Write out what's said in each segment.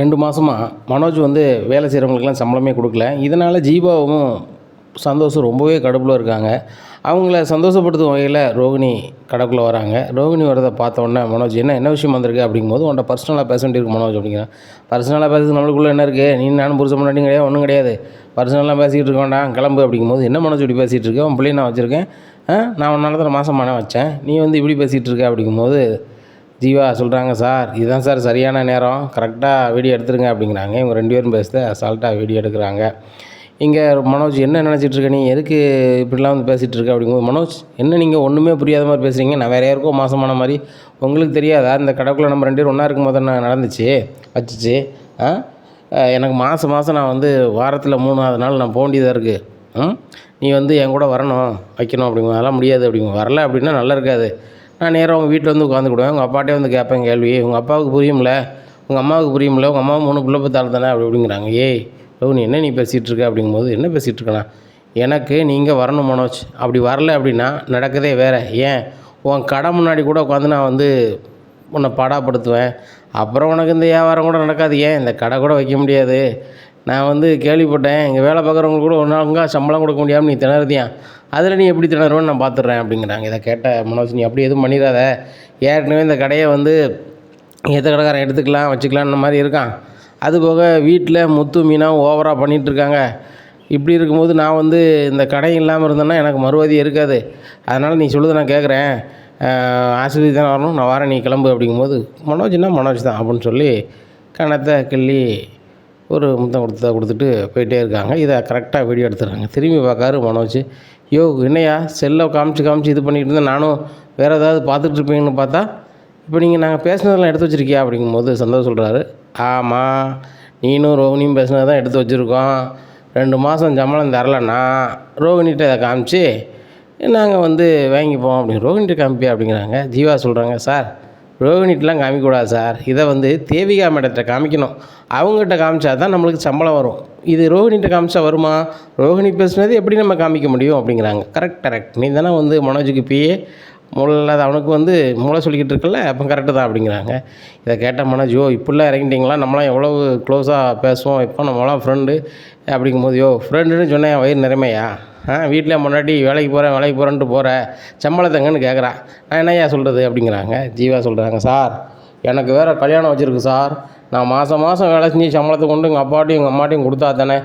2 மாசமா மனோஜ் வந்து வேலை செய்கிறவங்களுக்கெல்லாம் சம்பளமே குடுக்கல. இதனால் ஜீவாவும், சந்தோஷும் ரொம்பவே கடுப்புல இருக்காங்க. அவங்கள சந்தோஷப்படுத்தும் வகையில ரோகிணி கடைக்குள்ள வராங்க. ரோகிணி வரத பார்த்த உடனே மனோஜ், என்ன விஷயம் வந்திருக்கு அப்படிங்கும்போது, உன்ட்ட பர்சனலா பேச வேண்டியிருக்கு மனோஜ் அப்படிங்கிறான். பர்சனலா பேசுறதுக்கு நம்மளுக்குள்ள என்ன இருக்குது? நீ நானும் புருஷன் பொண்டாட்டியும் கிடையாது, ஒன்றும் கிடையாது. பர்சனலாக பேசிக்கிட்டு இருக்க வேண்டாம், கிளம்பு அப்படிங்கும்போது, என்ன மனோஜ் இப்படி பேசிகிட்டு இருக்க? உன் பிள்ளைய நான் வச்சுருக்கேன். நான் உன்னால தானே மாசமான வச்சேன். நீ வந்து இப்படி பேசிகிட்டு இருக்க அப்படிங்கும்போது, ஜீவா சொல்கிறாங்க, சார் இதுதான் சார் சரியான நேரம், கரெக்டாக வீடியோ எடுத்துருங்க அப்படிங்கிறாங்க. இவங்க 2 பேரும் பேசுகிறத அசால்ட்டாக வீடியோ எடுக்கிறாங்க. இங்கே மனோஜ், என்ன நினச்சிட்ருக்க நீ, எதுக்கு இப்படிலாம் வந்து பேசிகிட்டு இருக்க அப்படிங்கும்போது, மனோஜ் என்ன நீங்கள் ஒன்றுமே புரியாத மாதிரி பேசுகிறீங்க, நான் வேறு யாருக்கோ மாசமான மாதிரி உங்களுக்கு தெரியாதா? இந்த கடைக்குள்ளே நம்ம 2 பேரும் ஒன்றா இருக்கும்போது என்ன நடந்துச்சு வச்சுச்சு. எனக்கு மாதம் நான் வந்து வாரத்தில் 3வது நாள் நான் போக வேண்டியதாக இருக்குது. நீ வந்து என் கூட வரணும், வைக்கணும் அப்படிங்க. அதெல்லாம் முடியாது அப்படிங்க. வரல அப்படின்னா நல்லா இருக்காது. நான் நேராக உங்கள் வீட்டில் வந்து உட்காந்துக்கிடுவேன். உங்கள் அப்பாட்டே வந்து கேட்பேன் கேள்வி. உங்கள் அப்பாவுக்கு புரியும்ல, உங்கள் அம்மாவுக்கு புரியும்ல, உங்கள் அம்மாவும் 3 பிள்ளை பெற்றாள் தானே அப்படிங்கிறாங்க. ஏய் ரோகிணி, என்ன நீ பேசிகிட்டு இருக்க அப்படிங்கும்போது, என்ன பேசிகிட்டு இருக்கேண்ணா, எனக்கு நீங்கள் வரணும் மனோஜ். அப்படி வரல அப்படின்னா நடக்கதே வேறு. ஏன் உன் கடை முன்னாடி கூட உட்காந்து நான் வந்து உன்னை பாடாப்படுத்துவேன். அப்புறம் உனக்கு இந்த வியாபாரம் கூட நடக்காது. ஏன் இந்த கடை கூட வைக்க முடியாது. நான் வந்து கேள்விப்பட்டேன், இங்கே வேலை பார்க்குறவங்களுக்கு கூட ஒரு நாளுங்க சம்பளம் கொடுக்க முடியாமல் நீ திணறுதியான். அதில் நீ எப்படி திணறுவேன்னு நான் பார்த்துட்றேன் அப்படிங்கிறாங்க. இதை கேட்ட மனோஜ், நீ அப்படி எதுவும் பண்ணிடாத. ஏற்கனவே இந்த கடையை வந்து எத்த கடைக்காரன் எடுத்துக்கலாம் வச்சுக்கலான்னு மாதிரி இருக்கான். அதுபோக வீட்டில் முத்து மீனாவும் ஓவராக பண்ணிகிட்ருக்காங்க. இப்படி இருக்கும்போது நான் வந்து இந்த கடை இல்லாமல் இருந்தேன்னா எனக்கு மறுவாதியே இருக்காது. அதனால் நீ சொல்லுது நான் கேட்குறேன், ஆஸ்பத்திரி தானே வரணும், நான் வரேன், நீ கிளம்பு அப்படிங்கும்போது, மனோஜ்னா மனோஜ் தான் அப்படின்னு சொல்லி கன்னத்தை கிள்ளி ஒரு முத்தம் கொடுத்துட்டு போயிட்டே இருக்காங்க. இதை கரெக்டாக வீடியோ எடுத்துடுறாங்க. திரும்பி பார்க்காரு மனோஜ். யோ என்னையா செல்லை காமிச்சு இது பண்ணிகிட்டு இருந்தேன், நானும் வேறு ஏதாவது பார்த்துட்ருப்பீங்கன்னு பார்த்தா இப்போ நீங்கள் நாங்கள் பேசுனதெல்லாம் எடுத்து வச்சுருக்கியா அப்படிங்கும்போது சந்தோஷம் சொல்கிறாரு. ஆமாம், நீனும் ரோகிணியும் பேசுனது தான் எடுத்து வச்சுருக்கோம். 2 மாதம் சம்பளம் தரலன்னா ரோகிணிகிட்ட இதை காமிச்சு நாங்கள் வந்து வாங்கிப்போம் அப்படின்னு. ரோகிணிகிட்ட காமிப்பியா அப்படிங்கிறாங்க. ஜீவா சொல்கிறாங்க, சார் ரோகிணிட்டெலாம் காமிக்கக்கூடாது சார், இதை வந்து தேவிகா மேடத்தை காமிக்கணும். அவங்ககிட்ட காமிச்சா தான் நம்மளுக்கு சம்பளம் வரும். இது ரோகிணிகிட்ட காமிச்சா வருமா? ரோகிணி பேசுனது எப்படி நம்ம காமிக்க முடியும் அப்படிங்கிறாங்க. கரெக்ட், நீ தானே வந்து மனோஜுக்கு பிஏ, மூளை அவனுக்கு வந்து மூளை சொல்லிக்கிட்டு இருக்கல, அப்போ கரெக்டு தான் அப்படிங்கிறாங்க. இதை கேட்ட மனோஜ், இப்படிலாம் இறங்கிட்டிங்களா, நம்மளாம் எவ்வளவு க்ளோஸாக பேசுவோம், இப்போ நம்மளாம் ஃப்ரெண்டு அப்படிங்கும்போது, ஃப்ரெண்டுன்னு சொன்னேன் வயிறு நிறைமையா? வீட்டில் முன்னாடி வேலைக்கு போகிறேன்ட்டு போகிற சம்பளத்தங்கன்னு கேட்குறான், நான் என்னையா சொல்கிறது அப்படிங்கிறாங்க. ஜீவா சொல்கிறாங்க, சார் எனக்கு வேறு கல்யாணம் வச்சுருக்கு சார், நான் மாதம் வேலை செஞ்சு சம்பளத்தை கொண்டு எங்கள் அப்பாட்டையும் எங்கள் அம்மாட்டையும் கொடுத்தா தானே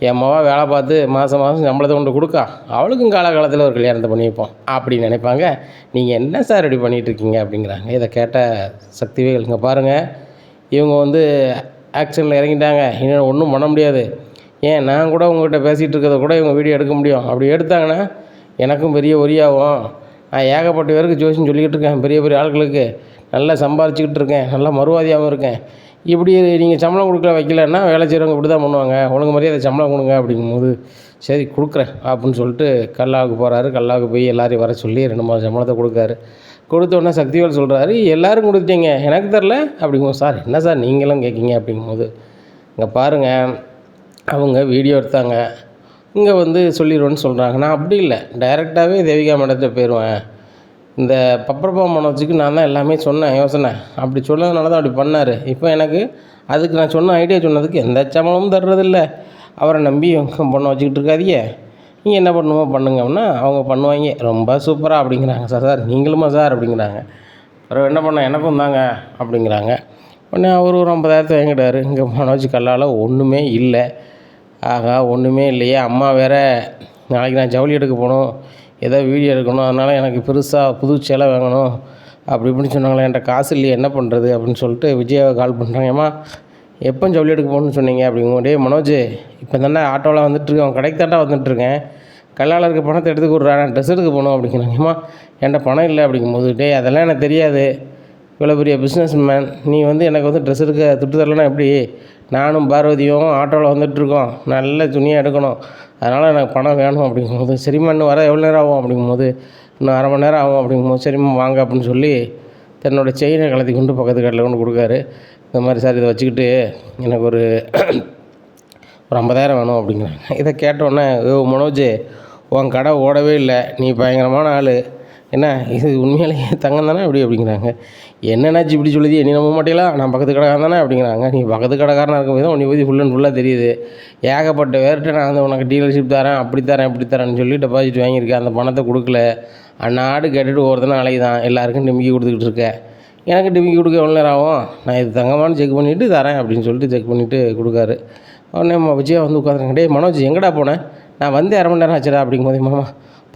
என் மவா வேலை பார்த்து மாதம் சம்பளத்தை கொண்டு கொடுக்கா, அவளுக்கும் காலகாலத்தில் ஒரு கல்யாணத்தை பண்ணி வைப்போம் அப்படின்னு நினைப்பாங்க. நீங்கள் என்ன சார் இப்படி பண்ணிகிட்ருக்கீங்க அப்படிங்கிறாங்க. இதை கேட்ட சக்திவேல், இங்கே பாருங்கள், இவங்க வந்து ஆக்ஷனில் இறங்கிட்டாங்க, இன்னும் ஒன்றும் பண்ண முடியாது. ஏன் நான் கூட உங்கள்கிட்ட பேசிகிட்டு இருக்கிறத கூட இவங்க வீடியோ எடுக்க முடியும். அப்படி எடுத்தாங்கன்னா எனக்கும் பெரிய ஒரியாகும். நான் ஏகப்பட்ட பேருக்கு ஜோசியம் சொல்லிக்கிட்டு இருக்கேன், பெரிய ஆட்களுக்கு நல்லா சம்பாரிச்சிக்கிட்டு இருக்கேன், நல்லா மறுவாதியாகவும் இருக்கேன். இப்படி நீங்கள் சம்பளம் கொடுக்கல வைக்கலன்னா வேலை செய்கிறவங்க இப்படி தான் பண்ணுவாங்க, ஒழுங்கு மரியாதை சம்பளம் கொடுங்க அப்படிங்கும்போது, சரி கொடுக்குறேன் அப்படின்னு சொல்லிட்டு கல்லாவுக்கு போகிறாரு. கல்லாவுக்கு போய் எல்லாரையும் வர சொல்லி 2 மாதம் சம்பளத்தை கொடுக்காரு. கொடுத்தோடனே சக்திவேல் சொல்கிறாரு, எல்லோரும் கொடுத்துட்டீங்க, எனக்கு தரல அப்படிங்கும்போது, சார் என்ன சார் நீங்களும் கேட்குங்க அப்படிங்கும்போது, இங்கே பாருங்கள், அவங்க வீடியோ எடுத்தாங்க, இங்கே வந்து சொல்லிடுவேன்னு சொல்கிறாங்க. நான் அப்படி இல்லை, டைரெக்டாகவே தேவிகா மேடத்தை போயிடுவேன். இந்த பப்பரப்பா மனோஜுக்கு நான் தான் எல்லாமே சொன்னேன், யோசனை அப்படி சொன்னதுனால தான் அப்படி பண்ணார். இப்போ எனக்கு அதுக்கு நான் சொன்ன ஐடியா சொன்னதுக்கு எந்த சம்பளமும் தர்றதில்லை. அவரை நம்பி பண்ண வச்சுக்கிட்டு இருக்காதீங்க, நீங்கள் என்ன பண்ணுமோ பண்ணுங்க அப்படின்னா அவங்க பண்ணுவாங்க ரொம்ப சூப்பராக அப்படிங்கிறாங்க. சார் நீங்களுமா சார் அப்படிங்கிறாங்க. அப்புறம் என்ன பண்ண எனக்கும் தாங்க அப்படிங்கிறாங்க. உடனே அவர் ஒரு 50,000 வாங்கிட்டார். இங்கே மனோஜ் கல்லால் ஒன்றுமே இல்லை. ஆகா ஒன்றுமே இல்லையே, அம்மா வேறு நாளைக்கு நான் ஜவுளி எடுக்க போகணும், ஏதோ வீடியோ எடுக்கணும், அதனால் எனக்கு பெருசாக புது சேலை வாங்கணும் அப்படி இப்படின்னு சொன்னாங்களே, என்கிட்ட காசு இல்லையே என்ன பண்ணுறது அப்படின்னு சொல்லிட்டு விஜயாவை கால் பண்ணுறாங்க. ஏம்மா எப்போ ஜவுளி எடுக்க போகணுன்னு சொன்னீங்க அப்படிங்கும்போது, மனோஜ் இப்போ தானே ஆட்டோவில் வந்துட்டுருக்கேன், அவன் கடைக்கு தாண்டா வந்துட்டுருக்கேன், கல்லால் இருக்க பணத்தை எடுத்து கொடுறான், நான் ட்ரெஸ் எடுக்க போகணும் அப்படிங்கிறாங்க. ஏம்மா என்கிட்ட பணம் இல்லை அப்படிங்கும்போது, அதெல்லாம் எனக்கு தெரியாது, இவ்வளோ பெரிய பிஸ்னஸ் மேன், நீ வந்து எனக்கு வந்து ட்ரெஸ் எடுக்க துட்டு தரலன்னா எப்படி? நானும் பார்வதியும் ஆட்டோவில் வந்துட்டுருக்கோம், நல்ல துணியாக எடுக்கணும், அதனால் எனக்கு பணம் வேணும் அப்படிங்கும்போது, சரிம்மா இன்னும் வர எவ்வளோ நேரம் ஆகும் அப்படிங்கும்போது, இன்னும் 1/2 மணி நேரம் ஆகும் அப்படிங்கும்போது, சரிம்மா வாங்க அப்படின்னு சொல்லி தன்னோட செயினை கலத்தி கொண்டு பக்கத்து கடையில் கொண்டு கொடுக்காரு. இந்த மாதிரி சார் இதை வச்சுக்கிட்டு எனக்கு ஒரு 50,000 வேணும் அப்படிங்கிறாங்க. இதை கேட்டோடனே, மனோஜ் உன் கடை ஓடவே இல்லை, நீ பயங்கரமான ஆள், என்ன இது உண்மையிலேயே தங்கம் தானே அப்படி அப்படிங்கிறாங்க. என்னென்னாச்சு இப்படி சொல்லுது, என்னை நம்ப மாட்டீங்களா, நான் பக்கத்து கடைக்காரன் தானே அப்படிங்கிறாங்க. நீ பக்கத்து கடைக்காரனாக இருக்கும் போது தான் உன்னை பற்றி ஃபுல் அண்ட் ஃபுல்லாக தெரியுது. ஏகப்பட்ட பேர்கிட்ட நான் வந்து உனக்கு டீலர்ஷிப் தரேன், அப்படி தரேன், இப்படி தரேன்னு சொல்லி டெபாசிட் வாங்கியிருக்கேன். அந்த பணத்தை கொடுக்கல, அந்நாடு கேட்டுட்டு ஒருத்தனை அலைதான், எல்லாருக்கும் டிமிக்கி கொடுத்துக்கிட்டு இருக்கேன். எனக்கு டிமிக்கி கொடுக்க எவ்வளோ நேரம் ஆகும், நான் இது தங்கமானு செக் பண்ணிவிட்டு தரேன் அப்படின்னு சொல்லிட்டு செக் பண்ணிவிட்டு கொடுக்காரு. உடனே விஜயா வந்து உட்காந்துருங்க. டேய் மனோஜ் எங்கடா போனேன், நான் வந்து 1/2 மணி நேரம் ஆச்சுடா அப்படிங்கும்போது, மாமா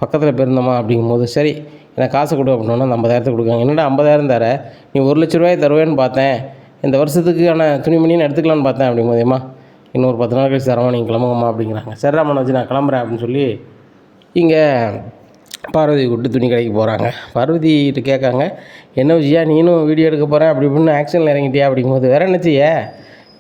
பக்கத்தில் போயிருந்தோமா அப்படிங்கும்போது, சரி எனக்கு காசை கொடு அப்படின்னா அந்த 50,000 கொடுக்காங்க. என்னடா 50,000 தர, நீ 1,00,000 ரூபாய் தருவேன்னு பார்த்தேன், இந்த வருஷத்துக்கான துணிமணின்னு எடுத்துக்கலான்னு பார்த்தேன் அப்படிங்கும்போதேம்மா, இன்னொரு 10 நாள் கழிச்சு தரமா, நீங்கள் கிளம்புங்கம்மா அப்படிங்கிறாங்க. சரிடா மனோஜ் நான் கிளம்புறேன் அப்படின்னு சொல்லி இங்கே பார்வதி கூப்பிட்டு துணி கடைக்கு போகிறாங்க. பார்வதிகிட்ட கேட்காங்க, என்ன விஜயா நீனும் வீடியோ எடுக்க போகிறேன் அப்படி இப்படின்னு ஆக்ஷனில் இறங்கிட்டியா அப்படிங்கும்போது, வேறு என்ன செய்ய,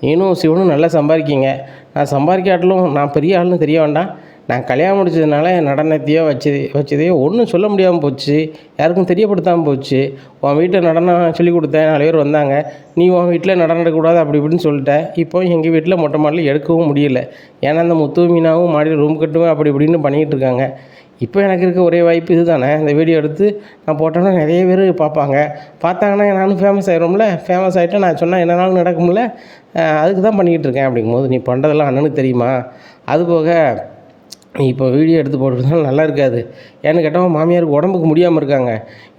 நீனும் சிவனும் நல்லா சம்பாதிக்கிங்க, நான் சம்பாதிக்காட்டிலும் நான் பெரிய ஆளுன்னு தெரிய வேண்டாம், நான் கல்யாணம் முடிச்சதுனால என் நடனத்தையோ வச்சதையோ ஒன்றும் சொல்ல முடியாமல் போச்சு, யாருக்கும் தெரியப்படுத்தாமல் போச்சு. உன் வீட்டில் நடனம் சொல்லிக் கொடுத்தேன், 4 பேர் வந்தாங்க, நீ உன் வீட்டில் நடனம் எடுக்கக்கூடாது அப்படி இப்படின்னு சொல்லிட்டேன். இப்போ எங்கள் வீட்டில் மொட்டை மாடலில் எடுக்கவும் முடியல, ஏன்னா அந்த முத்து மீனாவும் மாடியில் ரூம் கட்டுவேன் அப்படி இப்படின்னு பண்ணிக்கிட்டு இருக்காங்க. இப்போ எனக்கு இருக்க ஒரே வாய்ப்பு இது தானே, இந்த வீடியோ எடுத்து நான் போட்டோன்னா நிறைய பேர் பார்ப்பாங்க, பார்த்தாங்கன்னா நானும் ஃபேமஸ் ஆகிடும்ல, ஃபேமஸ் ஆகிட்டு நான் சொன்னால் என்னன்னாலும் நடக்கும்ல, அதுக்கு தான் பண்ணிக்கிட்டு இருக்கேன் அப்படிங்கும்போது, நீ பண்ணுறதெல்லாம் அண்ணனுக்கு தெரியுமா, அதுபோக நீ இப்போ வீடியோ எடுத்து போட்டுருந்தாலும் நல்லா இருக்காது, ஏன்னு கேட்டால் மாமியாருக்கு உடம்புக்கு முடியாமல் இருக்காங்க,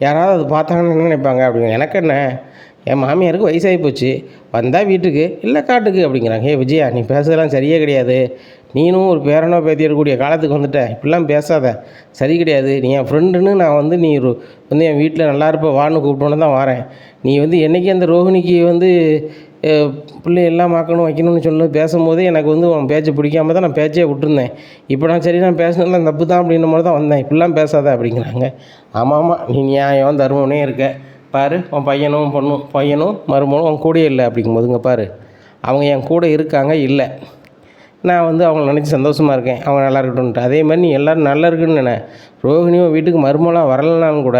யாராவது அது பார்த்தாங்கன்னு என்ன நினைப்பாங்க அப்படிங்க. எனக்கு என்ன, என் மாமியாருக்கு வயசாகி போச்சு, வந்தால் வீட்டுக்கு இல்லை காட்டுக்கு அப்படிங்கிறாங்க. ஏ விஜயா நீ பேசுறதெல்லாம் சரியே கிடையாது, நீனும் ஒரு பேரனோ பேத்தி எடுக்கக்கூடிய காலத்துக்கு வந்துட்டேன், இப்படிலாம் பேசாத, சரி கிடையாது. நீ என் ஃப்ரெண்டுன்னு நான் வந்து நீ வந்து என் வீட்டில் நல்லா இருப்ப வான்னு கூப்பிட்டோன்னு தான் வரேன். நீ வந்து என்றைக்கு அந்த ரோஹிணிக்கு வந்து பிள்ளை எல்லாம் ஆக்கணும் வைக்கணும்னு சொல்லி பேசும்போதே எனக்கு வந்து உன் பேச்சை பிடிக்காம தான் நான் பேச்சே விட்டுருந்தேன். இப்போ நான் சரி நான் பேசினதுலாம் தப்பு தான் அப்படின்ற மாதிரி தான் வந்தேன், இப்படிலாம் பேசாத அப்படிங்கிறாங்க. ஆமாம் நீ நியாயம் தர்மனே இருக்க பாரு, உன் பையனும் மருமகனும் உன் கூடயே இல்லை அப்படிங்கும்போதுங்க பாரு, அவங்க என் கூட இருக்காங்க இல்லை, நான் வந்து அவங்கள நினச்சி சந்தோஷமாக இருக்கேன், அவங்க நல்லா இருக்கட்டும்ன்ட்டு. அதே மாதிரி நீ எல்லோரும் நல்லா இருக்குன்னு நினை, ரோஹிணியும் வீட்டுக்கு மருமகளாக வரலனாலும் கூட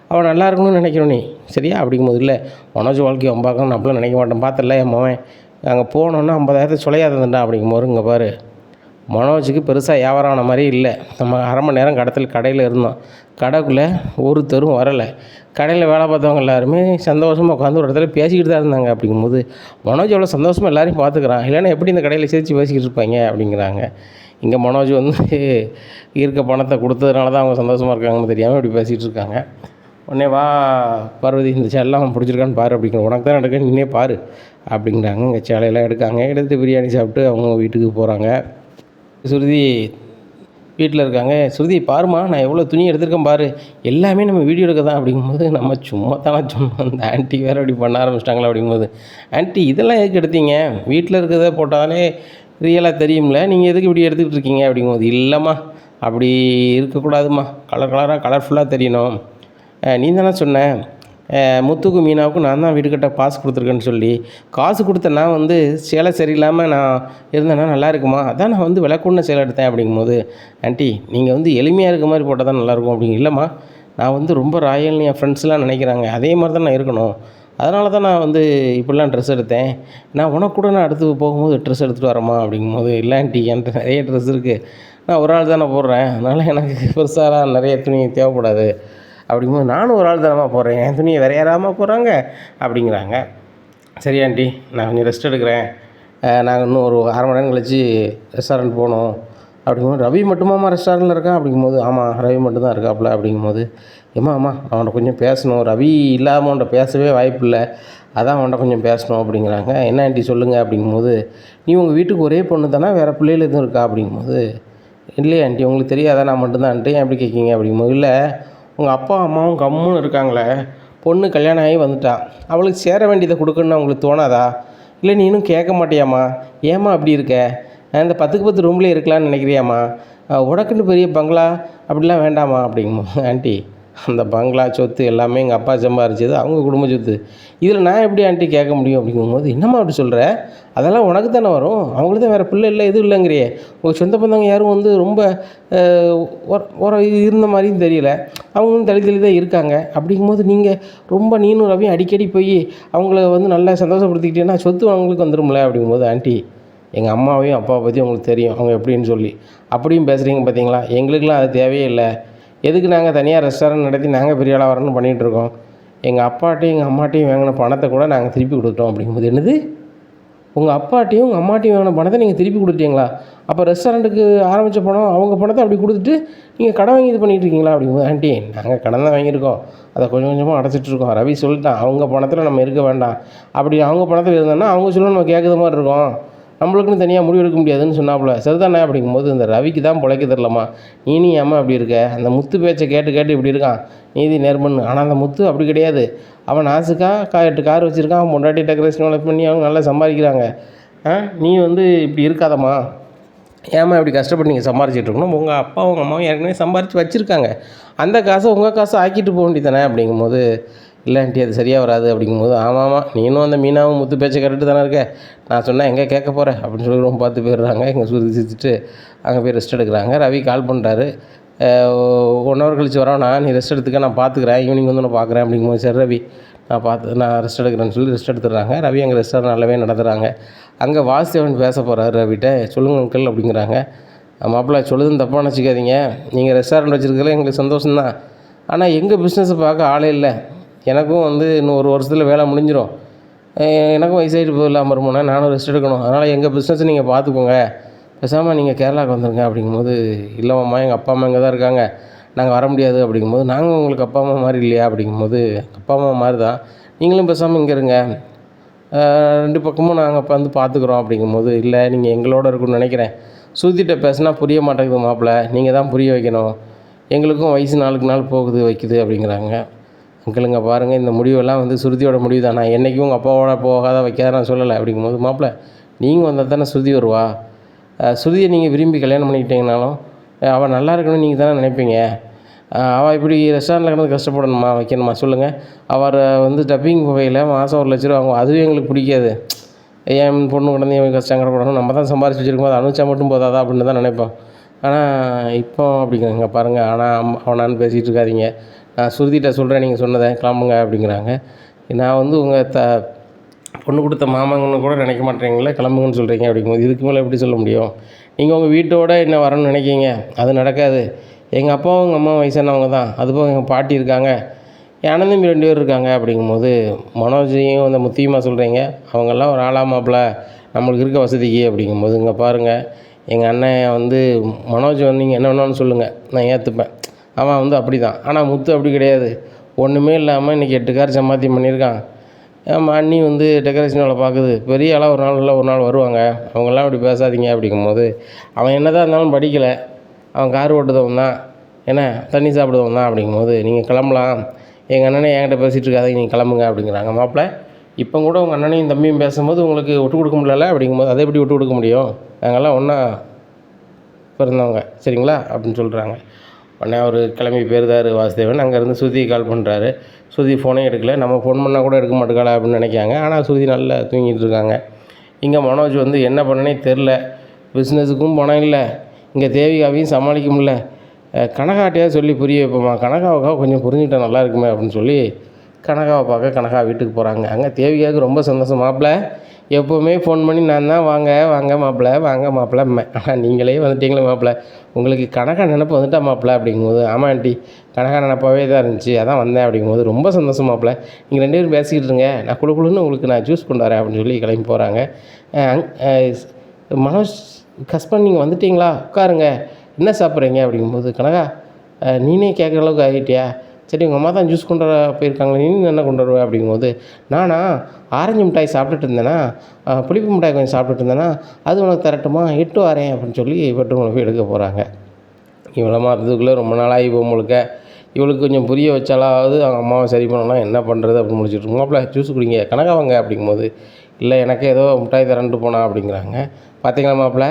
அவள் நல்லா இருக்கணும்னு நினைக்கிறோம் நீ, சரியா அப்படிங்கும்போது, இல்லை மனோஜ் வாழ்க்கையை பார்க்கணும் நான் அப்படிலாம் நினைக்க மாட்டேன், பார்த்துடல என் மகன் அங்கே போனோன்னா 50,000 சொலையாததுண்டா அப்படிங்கும்போது, இங்கே பாரு மனோஜுக்கு பெருசாக வியாபாரம் ஆன மாதிரி இல்லை. நம்ம 1/2 மணி நேரம் கடையில் இருந்தோம், கடைக்குள்ளே ஒருத்தரும் வரலை, கடையில் வேலை பார்த்தவங்க எல்லாருமே சந்தோஷமாக உட்காந்து ஒரு இடத்துல பேசிக்கிட்டு தான் இருந்தாங்க. அப்படிங்கும்போது மனோஜ் எவ்வளோ சந்தோஷமாக எல்லோரையும் பார்த்துக்கிறான், இல்லைன்னா எப்படி இந்த கடையில் சிரித்து பேசிக்கிட்டு இருப்பாங்க அப்படிங்கிறாங்க. இங்கே மனோஜ் வந்து இருக்க பணத்தை கொடுத்ததுனால தான் அவங்க சந்தோஷமாக இருக்காங்கன்னு தெரியாமல் இப்படி பேசிகிட்டு இருக்காங்க. உடனே வா பார்வதி இந்த சேலைலாம் பிடிச்சிருக்கான்னு பாரு அப்படிங்கிற, உனக்கு தான் எடுக்க நீனே பாரு அப்படிங்கிறாங்க. இங்கே சேலையெல்லாம் எடுக்காங்க, எடுத்து பிரியாணி சாப்பிட்டு அவங்க வீட்டுக்கு போகிறாங்க. சுருதி வீட்டில் இருக்காங்க. சுருதி பாருமா நான் எவ்வளோ துணி எடுத்திருக்கேன் பாரு, எல்லாமே நம்ம வீடியோ எடுக்க தான் அப்படிங்கும்போது, நம்ம சும்மா தானே சொன்னோம், அந்த ஆன்ட்டி வேறு அப்படி பண்ண ஆரம்பிச்சிட்டாங்களா அப்படிங்கும்போது, ஆன்ட்டி இதெல்லாம் எதுக்கு எடுத்தீங்க, வீட்டில் இருக்கிறத போட்டாலே ரியலாக தெரியும்ல, நீங்கள் எதுக்கு இப்படி எடுத்துக்கிட்டு இருக்கீங்க அப்படிங்கும்போது, இல்லைம்மா அப்படி இருக்கக்கூடாதும்மா, கலர்ஃபுல்லாக தெரியணும், நீ தானே சொன்ன முத்துக்கும் மீனாவுக்கும் நான் தான் வீட்டுக்கிட்ட காசு கொடுத்துருக்கேன்னு சொல்லி, காசு கொடுத்த நான் வந்து சேலை சரியில்லாமல் நான் இருந்தேன்னா நல்லா இருக்குமா, அதான் நான் வந்து விலை கூடின சேலை எடுத்தேன் அப்படிங்கும்போது, ஆன்ட்டி நீங்கள் வந்து எளிமையாக இருக்க மாதிரி போட்டால் தான் நல்லாயிருக்கும் அப்படிங்க. இல்லைம்மா நான் வந்து ரொம்ப ராயல்னு என் ஃப்ரெண்ட்ஸ்லாம் நினைக்கிறாங்க, அதே மாதிரி தான் நான் இருக்கணும், அதனால தான் நான் வந்து இப்படிலாம் ட்ரெஸ் எடுத்தேன், நான் உனக்கு கூட நான் அடுத்து போகும்போது ட்ரெஸ் எடுத்துகிட்டு வரேம்மா அப்படிங்கும்போது, இல்லை ஆன்ட்டி என்கிட்ட நிறைய ட்ரெஸ் இருக்குது, நான் ஒரு ஆள் தானே போடுறேன், அதனால் எனக்கு பெருசாக நிறைய துணி தேவைப்படாது அப்படிங்கும்போது, நானும் ஒரு ஆள் தானமாக போடுறேன், என் துணியை வேறு யாராமல் போடுறாங்க அப்படிங்கிறாங்க. சரி ஆண்டி நான் கொஞ்சம் ரெஸ்ட் எடுக்கிறேன், நாங்கள் இன்னும் ஒரு 1/2 மணி நேரம் கழிச்சு ரெஸ்டாரண்ட் போகணும் அப்படிங்கும்போது, ரவி மட்டுமாம்மா ரெஸ்டாரண்ட்டில் இருக்கான் அப்படிங்கும்போது, ஆமாம் ரவி மட்டும் தான் இருக்காப்புல அப்படிங்கும்போது, ஆமாம் அவன்கிட்ட கொஞ்சம் பேசணும், ரவி இல்லாமல் அவன்கிட்ட பேசவே வாய்ப்பு இல்லை, அதான் அவன்கிட்ட கொஞ்சம் பேசணும் அப்படிங்கிறாங்க. என்ன ஆண்டி சொல்லுங்கள் அப்படிங்கும்போது, நீ உங்கள் வீட்டுக்கு ஒரே பொண்ணு தானே, வேறு பிள்ளைகள் எதுவும் இருக்கா அப்படிங்கும்போது, இல்லையே ஆண்டி உங்களுக்கு தெரியாதா, நான் மட்டும்தான் ஆண்டி, ஏன் எப்படி கேட்கிங்க அப்படிங்கும்போது, இல்லை உங்கள் அப்பா அம்மாவும் கம்முன்னு இருக்காங்களே, பொண்ணு கல்யாணம் ஆகி வந்துட்டான், அவளுக்கு சேர வேண்டியதை கொடுக்கணுன்னு அவங்களுக்கு தோணாதா, இல்லை நீ இன்னும் கேட்க மாட்டியாம்மா, ஏம்மா அப்படி இருக்க, இந்த 10க்கு 10 ரூம்லேயே இருக்கலான்னு நினைக்கிறியாம்மா, உனக்குன்னு பெரிய பங்களா அப்படிலாம் வேண்டாமா அப்படிங்கும்போது, ஆண்டி அந்த பங்களா சொத்து எல்லாமே எங்கள் அப்பா சம்பாரிச்சது, அவங்க குடும்ப சொத்து, இதில் நான் எப்படி ஆண்டி கேட்க முடியும் அப்படிங்கும்போது, என்னம்மா அப்படி சொல்கிற, அதெல்லாம் உனக்கு தானே வரும், அவங்களுக்கு தான் வேறு பிள்ளை இல்லை எதுவும் இல்லைங்கிறியே, உங்கள் சொந்த பந்தங்க யாரும் வந்து ரொம்ப ஒரு இருந்த மாதிரியும் தெரியல, அவங்களும் தள்ளி தான் இருக்காங்க, அப்படிங்கும்போது நீங்கள் ரொம்ப நீனும் ரவியும் அடிக்கடி போய் அவங்கள வந்து நல்லா சந்தோஷப்படுத்திக்கிட்டேன்னா சொத்து அவங்களுக்கு வந்துடும்ல அப்படிங்கும்போது, ஆண்டி எங்கள் அம்மாவையும் அப்பாவை பற்றி உங்களுக்கு தெரியும் அவங்க எப்படின்னு சொல்லி அப்படியும் பேசுகிறீங்க பார்த்தீங்களா, எங்களுக்கெல்லாம் அது தேவையே இல்லை, எதுக்கு நாங்கள் தனியாக ரெஸ்டாரண்ட் நடத்தி நாங்கள் பெரிய ஆளாக வரணும்னு பண்ணிகிட்ருக்கோம். எங்கள் அப்பாட்டையும் எங்கள் அம்மாட்டையும் வாங்கின பணத்தை கூட நாங்கள் திருப்பி கொடுத்துட்டோம் அப்படிங்கும்போது, என்னது உங்கள் அப்பாட்டையும் உங்கள் அம்மாட்டையும் வாங்கின பணத்தை நீங்கள் திருப்பி கொடுத்துட்டீங்களா? அப்போ ரெஸ்டாரண்ட்டுக்கு ஆரம்பித்த பணம் அவங்க பணத்தை அப்படி கொடுத்துட்டு நீங்கள் கடன் வாங்கி இது பண்ணிகிட்டு இருக்கீங்களா அப்படிங்கும்போது, ஆண்டி நாங்கள் கடன் தான் வாங்கியிருக்கோம், அதை கொஞ்சம் கொஞ்சமாக அடைச்சிட்ருக்கோம். ரவி சொல்லிட்டான் அவங்க பணத்தில் நம்ம இருக்க வேண்டாம், அப்படி அவங்க பணத்தில் இருந்தோன்னா அவங்க சொல்ல நம்ம கேட்குற மாதிரி இருக்கும், நம்மளுக்குன்னு தனியாக முடிவு எடுக்க முடியாதுன்னு சொன்னாப்புல. சரிதானே அப்படிங்கும்போது, இந்த ரவிக்கு தான் பிழைக்க தெரிலம்மா, நீ ஏம்மா அப்படி இருக்க, அந்த முத்து பேச்சை கேட்டு கேட்டு இப்படி இருக்கான், நீதி நேர்மன்னு. ஆனால் அந்த முத்து அப்படி கிடையாது. அவன் நாசுக்காக 8 கார் வச்சுருக்கான், அவன் பொண்டாட்டி டெக்கரேஷன் வேலை பண்ணி அவங்க நல்லா சம்பாதிக்கிறாங்க. நீ இப்படி இருக்காதம்மா, ஏம்மா இப்படி கஷ்டப்பட்டு நீங்கள் சம்பாரிச்சிட்டு இருக்கணும், உங்கள் அப்பாவும் உங்கள் அம்மாவும் ஏற்கனவே சம்பாரித்து வச்சுருக்காங்க, அந்த காசை உங்கள் காசை ஆக்கிட்டு போக வேண்டியதானே அப்படிங்கும்போது, இல்லை ஆண்டி அது சரியாக வராது அப்படிங்கும்போது, ஆமாம் நீனும் அந்த மீனாவும் முத்து பேச்சை கேட்டுட்டு தானே இருக்க, நான் சொன்னேன் எங்கே கேட்க போகிறேன் அப்படின்னு சொல்லி ரொம்ப பார்த்து போயிடுறாங்க. எங்கள் சுற்றி சிரிச்சுட்டு அங்கே போய் ரெஸ்ட் எடுக்கிறாங்க. ரவி கால் பண்ணுறாரு, 1 ஹவர் கழிச்சு வரோண்ணா, நீ ரெஸ்ட் எடுத்துக்க, நான் பார்த்துக்கிறேன், ஈவினிங் வந்து நான் பார்க்குறேன் அப்படிங்கும்போது, சரி ரவி நான் ரெஸ்ட் எடுக்கிறேன்னு சொல்லி ரெஸ்ட் எடுத்துடுறாங்க. ரவி அங்கே ரெஸ்டாரண்ட் நல்லாவே நடத்துகிறாங்க. அங்கே வாசுதேவன் பேச போகிறாரு ரவிட்ட. சொல்லுங்கள் அங்கிள் அப்படிங்கிறாங்க. மாப்பிள்ளை சொல்லுதுன்னு தப்பாக நினச்சிக்காதீங்க, நீங்கள் ரெஸ்டாரண்ட் வச்சுருக்கல எங்களுக்கு சந்தோஷம்தான், ஆனால் எங்கள் பிஸ்னஸை பார்க்க ஆளே இல்லை, எனக்கும் இன்னும் 1 வருஷத்தில் வேலை முடிஞ்சிடும், எனக்கும் வயசாகிட்டு போயிடலாம் வருமானா, நானும் ரெஸ்ட் எடுக்கணும், அதனால் எங்கள் பிஸ்னஸை நீங்கள் பார்த்துக்கோங்க, பேசாமல் நீங்கள் கேரளாவுக்கு வந்துடுங்க அப்படிங்கும்போது, இல்லைம்மா எங்கள் அப்பா அம்மா இங்கே தான் இருக்காங்க, நாங்கள் வர முடியாது அப்படிங்கும்போது, நாங்கள் உங்களுக்கு அப்பா அம்மா மாதிரி இல்லையா அப்படிங்கும்போது, அப்பா அம்மா மாதிரி தான், நீங்களும் பேசாமல் இங்கே இருங்க, 2 பக்கமும் நாங்கள் இப்போ பார்த்துக்குறோம் அப்படிங்கும்போது, இல்லை நீங்கள் எங்களோட இருக்குன்னு நினைக்கிறேன், சுருதிட்ட பேசினா புரிய மாட்டேங்குது மாப்பிள்ளை, நீங்கள் தான் புரிய வைக்கணும், எங்களுக்கும் வயசு நாளுக்கு நாள் போகுது வைக்குது அப்படிங்கிறாங்க. அங்கிளுங்க பாருங்கள், இந்த முடிவெல்லாம் சுருதியோட முடிவு தான், நான் என்றைக்கும் உங்கள் அப்பாவோட போகாத வைக்காத நான் சொல்லலை அப்படிங்கும்போது, மாப்பிள்ளை நீங்கள் வந்தால் தானே சுருதி வருவா, சுருதியை நீங்கள் விரும்பி கல்யாணம் பண்ணிக்கிட்டீங்கனாலும் அவள் நல்லா இருக்கணும்னு நீங்கள் தானே நினைப்பீங்க, அவள் இப்படி ரெஸ்டாரண்ட்டில் கிடந்து கஷ்டப்படணுமா வைக்கணுமா சொல்லுங்கள், அவரை டப்பிங் வகையில் மாதம் 1 லட்ச ரூபா வாங்குவோம், அதுவே எங்களுக்கு பிடிக்காது, என் பொண்ணு கிடந்து என் கஷ்டப்படணும், நம்ம தான் சம்பாரிச்சு வச்சுருக்கும் போது அனுப்பிச்சா மட்டும் போதாதா அப்படின்னு தான் நினைப்போம், ஆனால் இப்போ அப்படிங்கிறாங்க பாருங்கள், ஆனால் அவனான்னு பேசிகிட்டு இருக்காதீங்க, நான் சுருதிட்ட சொல்கிறேன் நீங்கள் சொன்னதை கிளம்புங்க அப்படிங்கிறாங்க. நான் உங்கள் பொண்ணு கொடுத்த மாமாங்கன்னு கூட நினைக்க மாட்டேங்களே, கிளம்புங்கன்னு சொல்கிறீங்க அப்படிங்கும்போது, இதுக்கு மேலே எப்படி சொல்ல முடியும், நீங்கள் உங்கள் வீட்டோட என்ன வரணும்னு நினைக்கிங்க, அது நடக்காது, எங்கள் அப்பாவும் எங்கள் அம்மாவும் வயசானவங்க தான், அதுபோக எங்கள் பாட்டி இருக்காங்க, என் அண்ணன் தம்பி 2 பேர் இருக்காங்க அப்படிங்கும்போது, மனோஜையும் அந்த முத்தியுமா சொல்கிறீங்க, அவங்கெல்லாம் ஒரு ஆளா மாப்பிள்ள நம்மளுக்கு இருக்க வசதிக்கு அப்படிங்கும்போது, இங்கே பாருங்கள் எங்கள் அண்ணன் மனோஜ் நீங்கள் என்ன வேணாலும் சொல்லுங்கள் நான் ஏற்றுப்பேன், அவன் அப்படி தான், ஆனால் முத்து அப்படி கிடையாது, ஒன்றுமே இல்லாமல் இன்றைக்கி 8 கார் சம்பாத்தியம் பண்ணியிருக்கான், அண்ணி டெக்கரேஷன் வேலை பார்க்குது, பெரிய ஆளாக ஒரு நாள் வருவாங்க, அவங்கெல்லாம் அப்படி பேசாதீங்க அப்படிங்கும்போது, அவன் என்ன தான் இருந்தாலும் படிக்கலை, அவன் கார் ஓட்டுதவன் தான், என்ன தண்ணி சாப்பிடுதவன் தான் அப்படிங்கும்போது, நீங்கள் கிளம்பலாம், எங்கள் அண்ணனே என்கிட்ட பேசிகிட்டு இருக்காதீங்க, நீங்கள் கிளம்புங்க அப்படிங்கிறாங்க. மாப்பிள்ளை இப்போ கூட உங்கள் அண்ணனையும் தம்பியும் பேசும்போது உங்களுக்கு விட்டு கொடுக்க முடியல அப்படிங்கும்போது, அதை எப்படி விட்டு கொடுக்க முடியும், நாங்கள்லாம் ஒன்றா பிறந்தவங்க சரிங்களா அப்படின்னு சொல்கிறாங்க. உடனே அவர் கிளம்பி போயிருந்தார் வாசுதேவன். அங்கேருந்து ஸ்ருதியை கால் பண்ணுறாரு. ஸ்ருதி ஃபோனே எடுக்கலை. நம்ம ஃபோன் பண்ணால் கூட எடுக்க மாட்டேங்காளா அப்படின்னு நினைக்காங்க. ஆனால் ஸ்ருதி நல்லா தூங்கிட்டு இருக்காங்க. இங்கே மனோஜ் என்ன பண்ணனே தெரில, பிஸ்னஸுக்கும் பணம் இல்லை, இங்கே தேவிகாவையும் சமாளிக்க முடியல, கனகாட்டையாக சொல்லி புரிய வைப்போமா, கனகாவுக்காக கொஞ்சம் புரிஞ்சுக்கிட்டா நல்லா இருக்குமே அப்படின்னு சொல்லி கனகாவை பார்க்க கனகா வீட்டுக்கு போகிறாங்க. அங்கே தேவிகாவுக்கு ரொம்ப சந்தோஷம். மாப்பிள்ளை எப்போவுமே ஃபோன் பண்ணி நான் தான் வாங்க மாப்பிள்ளை வாங்க மாப்பிள்ளை, ஆனால் நீங்களே வந்துட்டீங்களே மாப்பிள்ளை, உங்களுக்கு கனகா நினப்பு வந்துட்டா மாப்பிள்ளை அப்படிங்கும்போது, ஆமாம் ஆண்டி கனகா நினப்பாவே தான் இருந்துச்சு, அதான் வந்தேன் அப்படிங்கும்போது, ரொம்ப சந்தோஷம் மாப்பிள்ளை, நீங்கள் 2 பேரும் பேசிக்கிட்டு இருங்க, நான் குழுன்னு உங்களுக்கு நான் ஜூஸ் கொண்டு வரேன் அப்படின்னு சொல்லி கிளம்பி போகிறாங்க. மனோஜ் ஹஸ்பண்ட் நீங்கள் வந்துட்டீங்களா, உட்காருங்க, என்ன சாப்பிட்றீங்க அப்படிங்கும்போது, கனகா நீனே கேட்குற அளவுக்கு ஆகிட்டியா, சரி உங்கள் அம்மா தான் ஜூஸ் கொண்டு வர போயிருக்காங்களே, நீ என்ன கொண்டு வருவேன் அப்படிங்கும்போது, நானா ஆரஞ்சு மிட்டாய் சாப்பிட்டுட்டு இருந்தேனா, புளிப்பு மிட்டாய் கொஞ்சம் சாப்பிட்டுட்டு இருந்தேனா, அது உனக்கு தரட்டுமா, இட்டு வரேன் அப்படின்னு சொல்லி பெட்ரூமில் போய் எடுக்க போகிறாங்க. இவ்வளோ மாற்றத்துக்குள்ளே ரொம்ப நாளாகி முழுக்க இவளுக்கு கொஞ்சம் புரிய வச்சாலாவது அவங்க அம்மாவை சரி பண்ணலாம், என்ன பண்ணுறது அப்படின்னு முடிச்சுட்டு மாப்பிள்ளை ஜூஸ் குடிங்க கனகா வாங்க அப்படிங்கும்போது, இல்லை எனக்கு ஏதோ மிட்டாய் தரன்ட்டு போனா அப்படிங்கிறாங்க. பார்த்தீங்களா மாப்பிள்ளை,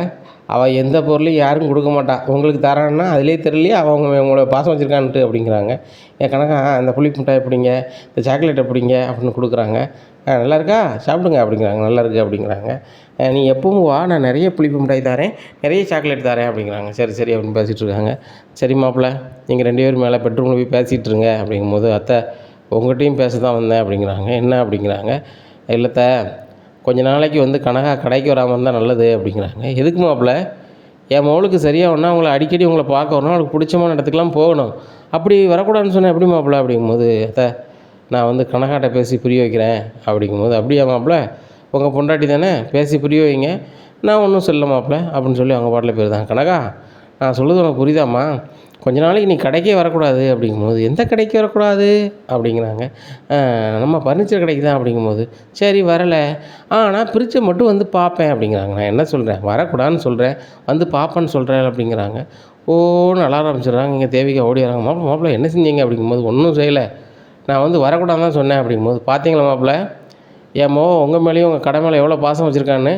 அவள் எந்த பொருளையும் யாருக்கும் கொடுக்க மாட்டாள், உங்களுக்கு தரான்னா அதிலே தெரியலையே அவங்க உங்களை பாசம் வச்சுருக்கான்ட்டு அப்படிங்கிறாங்க. என் கணக்கா அந்த புளிப்பு மிட்டாய் எப்படிங்க, இந்த சாக்லேட் எப்படிங்க அப்படின்னு கொடுக்குறாங்க. நல்லா இருக்கா சாப்பிடுங்க அப்படிங்கிறாங்க. நல்லா இருக்குது அப்படிங்கிறாங்க. நீ எப்பவும் வா, நான் நிறைய புளிப்பு மிட்டாய் தரேன், நிறைய சாக்லேட் தரேன் அப்படிங்கிறாங்க. சரி சரி அப்படின்னு பேசிகிட்டு இருக்காங்க. சரி மாப்பிள்ளை நீங்கள் 2 பேரும் மேலே பெட்ரூமில் போய் பேசிகிட்டு இருங்க அப்படிங்கும்போது, அத்தை உங்கள்கிட்டையும் பேச தான் வந்தேன் அப்படிங்கிறாங்க. என்ன அப்படிங்கிறாங்க. இல்லைத்த கொஞ்ச நாளைக்கு கனகா கடைக்கு வராமல் இருந்தால் நல்லது அப்படிங்கிறாங்க. எதுக்கு மாப்பிள்ளை, என் மகளுக்கு சரியாகணும்னா அவங்கள அடிக்கடி உங்களை பார்க்க வரணும், அவளுக்கு பிடிச்சமான இடத்துக்குலாம் போகணும். அப்படி வரக்கூடாதுன்னு சொன்னால் எப்படி மாப்பிள்ள அப்படிங்கும்போது, நான் வந்து கனகாட்ட பேசி புரிய வைக்கிறேன் அப்படிங்கும்போது, அப்படியா மாப்பிள்ள உங்கள் பொண்டாட்டி தானே பேசி புரிய வைங்க, நான் ஒன்றும் சொல்ல மாப்பிள்ள அப்படின்னு சொல்லி அவங்க பாட்டில் போயிருந்தாங்க. கனகா நான் சொல்லுறது உனக்கு புரியுதாம்மா, கொஞ்ச நாளைக்கு நீ கடைக்கே வரக்கூடாது அப்படிங்கும்போது, எந்த கடைக்கு வரக்கூடாது அப்படிங்கிறாங்க. நம்ம ஃபர்னிச்சர் கடைக்கு தான் அப்படிங்கும்போது, சரி வரலை, ஆனால் ஃப்ரிட்ஜை மட்டும் வந்து பார்ப்பேன் அப்படிங்கிறாங்க. நான் என்ன சொல்கிறேன், வரக்கூடாதுன்னு சொல்கிறேன், வந்து பார்ப்பேன்னு சொல்கிறேன் அப்படிங்கிறாங்க. ஓன்னு அழ ஆரம்பிச்சிடுறாங்க. இங்கே தேவிகா ஓடி வராங்க. மாப்பிள்ள மாப்பிள்ள என்ன செஞ்சீங்க அப்படிங்கும்போது, ஒன்றும் செய்யலை, நான் வந்து வரக்கூடாதுன்னு தான் சொன்னேன் அப்படிங்கும்போது, பார்த்தீங்களா மாப்பிள்ள என் மோ உங்கள் மேலேயும் உங்கள் கடை மேலே எவ்வளோ பாசம் வச்சுருக்கான்னு.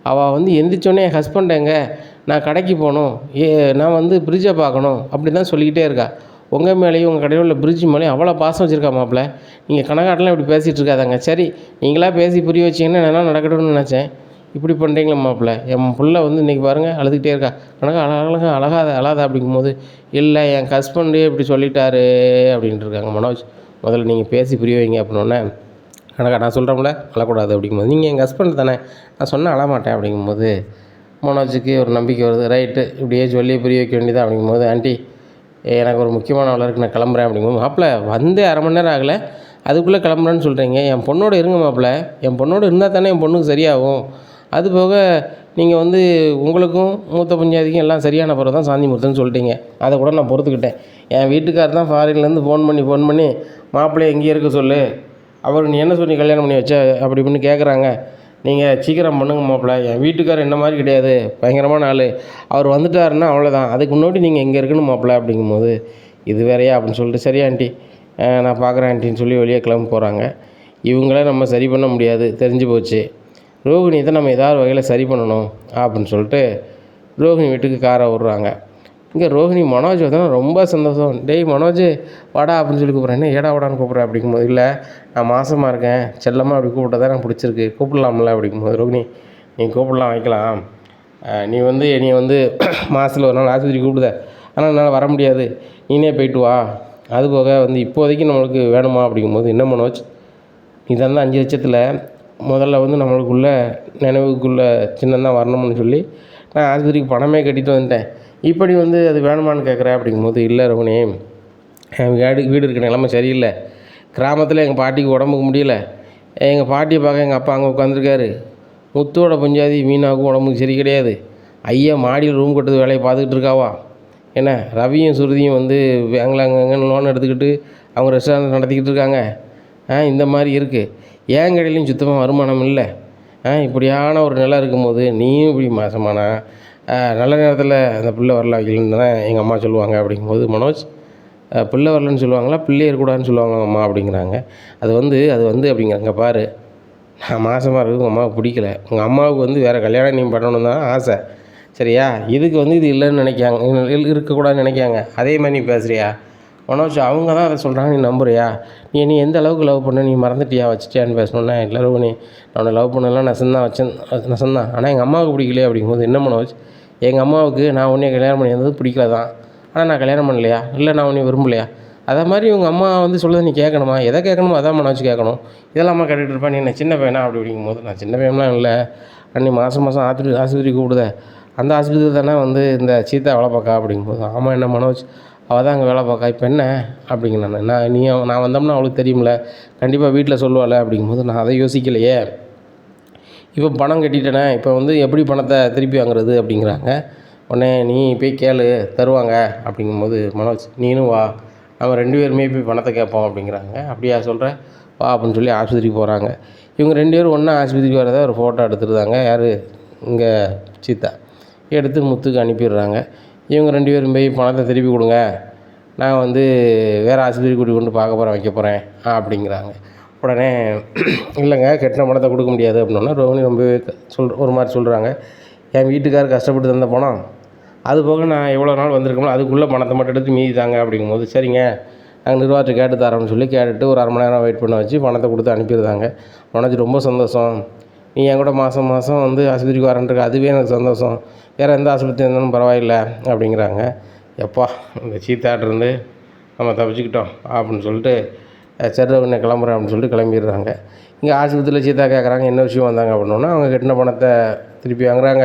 அவள் வந்து எந்திரிச்சோடனே என் ஹஸ்பண்ட் எங்கே, நான் கடைக்கு போகணும், நான் வந்து ஃப்ரிட்ஜை பார்க்கணும் அப்படி தான் சொல்லிக்கிட்டே இருக்கா. உங்கள் மேலேயும் உங்கள் கடையில் உள்ள ஃப்ரிட்ஜ் மேலேயும் அவ்வளோ பாசம் வச்சுருக்கா மாப்பிள்ள. நீங்கள் கனகாட்டெலாம் இப்படி பேசிகிட்டு இருக்காதாங்க. சரி நீங்களாக பேசி புரிய வச்சிங்கன்னா என்ன நடக்கட்டும்னு நினச்சேன், இப்படி பண்ணுறீங்களா மாப்பிள்ள. என் பிள்ளை வந்து இன்றைக்கி பாருங்கள் அழுதுகிட்டே இருக்கா. கனகா அழகாத அப்படிங்கும்போது, இல்லை என் ஹஸ்பண்டே இப்படி சொல்லிட்டாரு அப்படின்ட்டு இருக்காங்க. மனோஜ் முதல்ல நீங்கள் பேசி புரிய வைங்க அப்படின்னோடனே, கனகா நான் சொல்கிறோம்ல அழக்கூடாது அப்படிங்கும்போது, நீங்கள் எங்கள் ஹஸ்பண்ட் தானே, நான் சொன்னால் அழமாட்டேன் அப்படிங்கும்போது, மனோஜுக்கு ஒரு நம்பிக்கை வருது. ரைட்டு இப்படியே சொல்லி புரிய வைக்க வேண்டியதான் அப்படிங்கும்போது, ஆண்டி எனக்கு ஒரு முக்கியமான வேலை இருக்குது நான் கிளம்புறேன் அப்படிங்கும்போது, மாப்பிள்ள வந்து அரை மணி நேரம் ஆகலை அதுக்குள்ளே கிளம்புறேன்னு சொல்கிறீங்க, என் பொண்ணோடு இருங்க மாப்பிள்ள, என் பொண்ணோடு இருந்தால் தானே என் பொண்ணுக்கு சரியாகும். அது போக நீங்கள் வந்து உங்களுக்கும் மூத்த பஞ்சாதிக்கும் எல்லாம் சரியான பிறகு தான் சாந்தி முகூர்த்தம்னு சொல்லிட்டீங்க, அதை கூட நான் பொறுத்துக்கிட்டேன். என் வீட்டுக்காரர் தான் ஃபாரின்லேருந்து ஃபோன் பண்ணி மாப்பிள்ளைய எங்கேயே இருக்க சொல்லு, அவர் நீ என்ன சொல்லி கல்யாணம் பண்ணி வச்ச அப்படி இப்படின்னு கேட்குறாங்க, நீங்கள் சீக்கிரம் பண்ணுங்க மாப்பிள்ள. என் வீட்டுக்காரர் என்ன மாதிரி கிடையாது, பயங்கரமான ஆள், அவர் வந்துட்டாருன்னா அவ்வளோதான், அதுக்கு முன்னாடி நீங்கள் இங்கே இருக்கணும் மாப்பிள்ள அப்படிங்கும்போது, இது வேறையா அப்படின்னு சொல்லிட்டு, சரி ஆண்டி நான் பார்க்குறேன் ஆண்டின்னு சொல்லி வெளியே கிளம்பி போகிறாங்க. இவங்கள நம்ம சரி பண்ண முடியாது, தெரிஞ்சு போச்சு. ரோகிணி தான் நம்ம ஏதாவது வகையில் சரி பண்ணணும் அப்படின்னு சொல்லிட்டு ரோகிணி வீட்டுக்கு காரை விட்றாங்க. இங்கே ரோகிணி மனோஜ் வந்து ரொம்ப சந்தோஷம். டேய் மனோஜ் வாடா அப்படின்னு சொல்லி கூப்பிட்றேன். என்ன ஏடா வாடான்னு கூப்பிட்றேன் அப்படிங்கும்போது, இல்லை நான் மாசமாக இருக்கேன், செல்லமாக அப்படி கூப்பிட்டா தான் எனக்கு பிடிச்சிருக்கு, கூப்பிடலாம்ல அப்படிங்கும்போது, ரோகிணி நீ கூப்பிடலாம் வைக்கலாம், நீ வந்து மாதத்தில் ஒரு நாள் ஆஸ்பத்திரி கூப்பிடுத, ஆனால் என்னால் வர முடியாது, நீனே போயிட்டு வா, அதுபோக வந்து இப்போதைக்கு நம்மளுக்கு வேணுமா அப்படிங்கும்போது, என்ன மனோஜ் இதான் 5 லட்சத்தில் முதல்ல வந்து நம்மளுக்குள்ள நினைவுக்குள்ளே சின்னந்தான் வரணும்னு சொல்லி நான் ஆஸ்பத்திரிக்கு பணமே கட்டிட்டு வந்துட்டேன், இப்படி வந்து அது வேணுமான்னு கேட்குறேன் அப்படிங்கும்போது, இல்லை ரோகிணி என் வீடு இருக்கிற நிலமை சரியில்லை, கிராமத்தில் எங்கள் பாட்டிக்கு உடம்புக்கு முடியல, எங்கள் பாட்டியை பார்க்க எங்கள் அப்பா அங்கே உட்காந்துருக்காரு, முத்தோட பஞ்சாதி மீனாவுக்கும் உடம்புக்கு சரி கிடையாது, ஐயா மாடியில் ரூம் கட்டுறது வேலையை பார்த்துக்கிட்டு இருக்காவா, என்ன ரவியும் சுருதியும் வந்து பேங்கில் அங்கே லோன் எடுத்துக்கிட்டு அவங்க ரெஸ்டாரண்ட் நடத்திக்கிட்டு இருக்காங்க. இந்த மாதிரி இருக்குது, ஏன் கடையிலையும் சுத்தமாக வருமானம் இல்லை, இப்படியான ஒரு நிலை இருக்கும்போது நீயும் இப்படி மாசமானா நல்ல நேரத்தில் அந்த பிள்ளை வரல வைக்கலன்னு தானே எங்கள் அம்மா சொல்லுவாங்க அப்படிங்கும்போது, மனோஜ் பிள்ளை வரலன்னு சொல்லுவாங்களா, பிள்ளை இருக்கக்கூடாதுன்னு சொல்லுவாங்க அம்மா அப்படிங்கிறாங்க. அது வந்து அப்படிங்கிறாங்க, பாரு நான் மாசமாக இருக்குது உங்கள் அம்மாவுக்கு பிடிக்கல, உங்கள் அம்மாவுக்கு வந்து வேறு கல்யாணம் நீ பண்ணணும் தான் ஆசை, சரியா, இதுக்கு வந்து இது இல்லைன்னு நினைக்காங்க, இருக்கக்கூடாதுன்னு நினைக்காங்க, அதே மாதிரி நீ பேசுகிறியா மனோஜ், அவங்க தான் அதை சொல்கிறாங்க, நீ நம்புறியா, நீ எந்த அளவுக்கு லவ் பண்ண நீ மறந்துட்டியா வச்சுட்டியான்னு பேசணுன்னா, இல்லை ரோகிணி நான் உன்னை லவ் பண்ணலாம் நெசந்தான், ஆனால் எங்கள் அம்மாவுக்கு பிடிக்கலையே அப்படிங்கும்போது, என்ன மனோஜ் எங்கள் அம்மாவுக்கு நான் உன்னைய கல்யாணம் பண்ணியிருந்தது பிடிக்கல தான், ஆனால் நான் கல்யாணம் பண்ணலையா, இல்லை நான் உன்னை விரும்பலையா, அதை மாதிரி உங்கள் அம்மா வந்து சொல்லுறது நீ கேட்கணுமா, எதை கேட்கணுமோ அதான் மனோஜ் கேட்கணும், இதெல்லாம் அம்மா கேட்டுகிட்டு இருப்பேன், நீ என்ன சின்ன பையனா அப்படி அப்படிங்கும்போது, நான் சின்ன பையன்லாம் இல்லை, நீ மாதம் ஆஸ்பத்திரி கூப்பிடுத, அந்த ஆஸ்பத்திரி தானே வந்து இந்த சீதா வேலை பார்க்கா அப்படிங்கும்போது, ஆமாம் என்ன மனோஜ் அவள் தான் அங்கே வேலை பார்க்கா, இப்போ என்ன அப்படிங்கிறேன். நான் வந்தோம்னா அவளுக்கு தெரியுமில்ல, கண்டிப்பாக வீட்டில் சொல்லுவாள் அப்படிங்கும்போது, நான் அதை யோசிக்கலையே, இப்போ பணம் கட்டிட்டேனே, இப்போ வந்து எப்படி பணத்தை திருப்பி வாங்குறது அப்படிங்கிறாங்க. உடனே நீ போய் கேளு தருவாங்க அப்படிங்கும்போது, மனோஜ் நீனும் வா, நம்ம 2 பேருமே போய் பணத்தை கேட்போம் அப்படிங்கிறாங்க. அப்படியா சொல்கிறேன் வா அப்படின்னு சொல்லி ஆஸ்பத்திரிக்கு போகிறாங்க. இவங்க 2 பேரும் ஒன்றா ஆஸ்பத்திரிக்கு வரதை ஒரு ஃபோட்டோ எடுத்துருந்தாங்க. யார் இங்கே சீதா எடுத்து முத்துக்கு அனுப்பிடுறாங்க. இவங்க 2 பேரும் போய் பணத்தை திருப்பி கொடுங்க, நான் வந்து வேறு ஆஸ்பத்திரி கூட்டி கொண்டு பார்க்க போகிறேன் வைக்க போகிறேன் அப்படிங்கிறாங்க. உடனே இல்லைங்க கட்டின பணத்தை கொடுக்க முடியாது அப்படின்னோடனே ரோகிணி ரொம்பவே ஒரு மாதிரி சொல்கிறாங்க, என் வீட்டுக்காரர் கஷ்டப்பட்டு தந்த பணம், அது போக நான் எவ்வளோ நாள் வந்திருக்கோமோ அதுக்குள்ளே பணத்தை மட்டும் எடுத்து மீதி தாங்க அப்படிங்கும்போது, சரிங்க நாங்கள் நிர்வாகத்தை கேட்டு தரோம்னு சொல்லி கேட்டுட்டு ஒரு அரை மணி நேரம் வெயிட் பண்ண வச்சு பணத்தை கொடுத்து அனுப்பிடுறாங்க. மனோஜ் ரொம்ப சந்தோஷம், நீ என் கூட மாதம் வந்து ஆஸ்பத்திரிக்கு வரேன்ருக்கு, அதுவே எனக்கு சந்தோஷம், வேறு எந்த ஆஸ்பத்திரி இருந்தாலும் பரவாயில்லை அப்படிங்கிறாங்க. எப்பா இந்த சீத்தாட்டிருந்து நம்ம தப்பிச்சுக்கிட்டோம் அப்படின்னு சொல்லிட்டு சரி உடனே கிளம்புறேன் அப்படின்னு சொல்லிட்டு கிளம்பிடுறாங்க. இங்கே ஆஸ்பத்திரியில் சீதா கேட்குறாங்க என்ன விஷயம் வந்தாங்க அப்படின்னோன்னா, அவங்க கட்டின பணத்தை திருப்பி வாங்குறாங்க,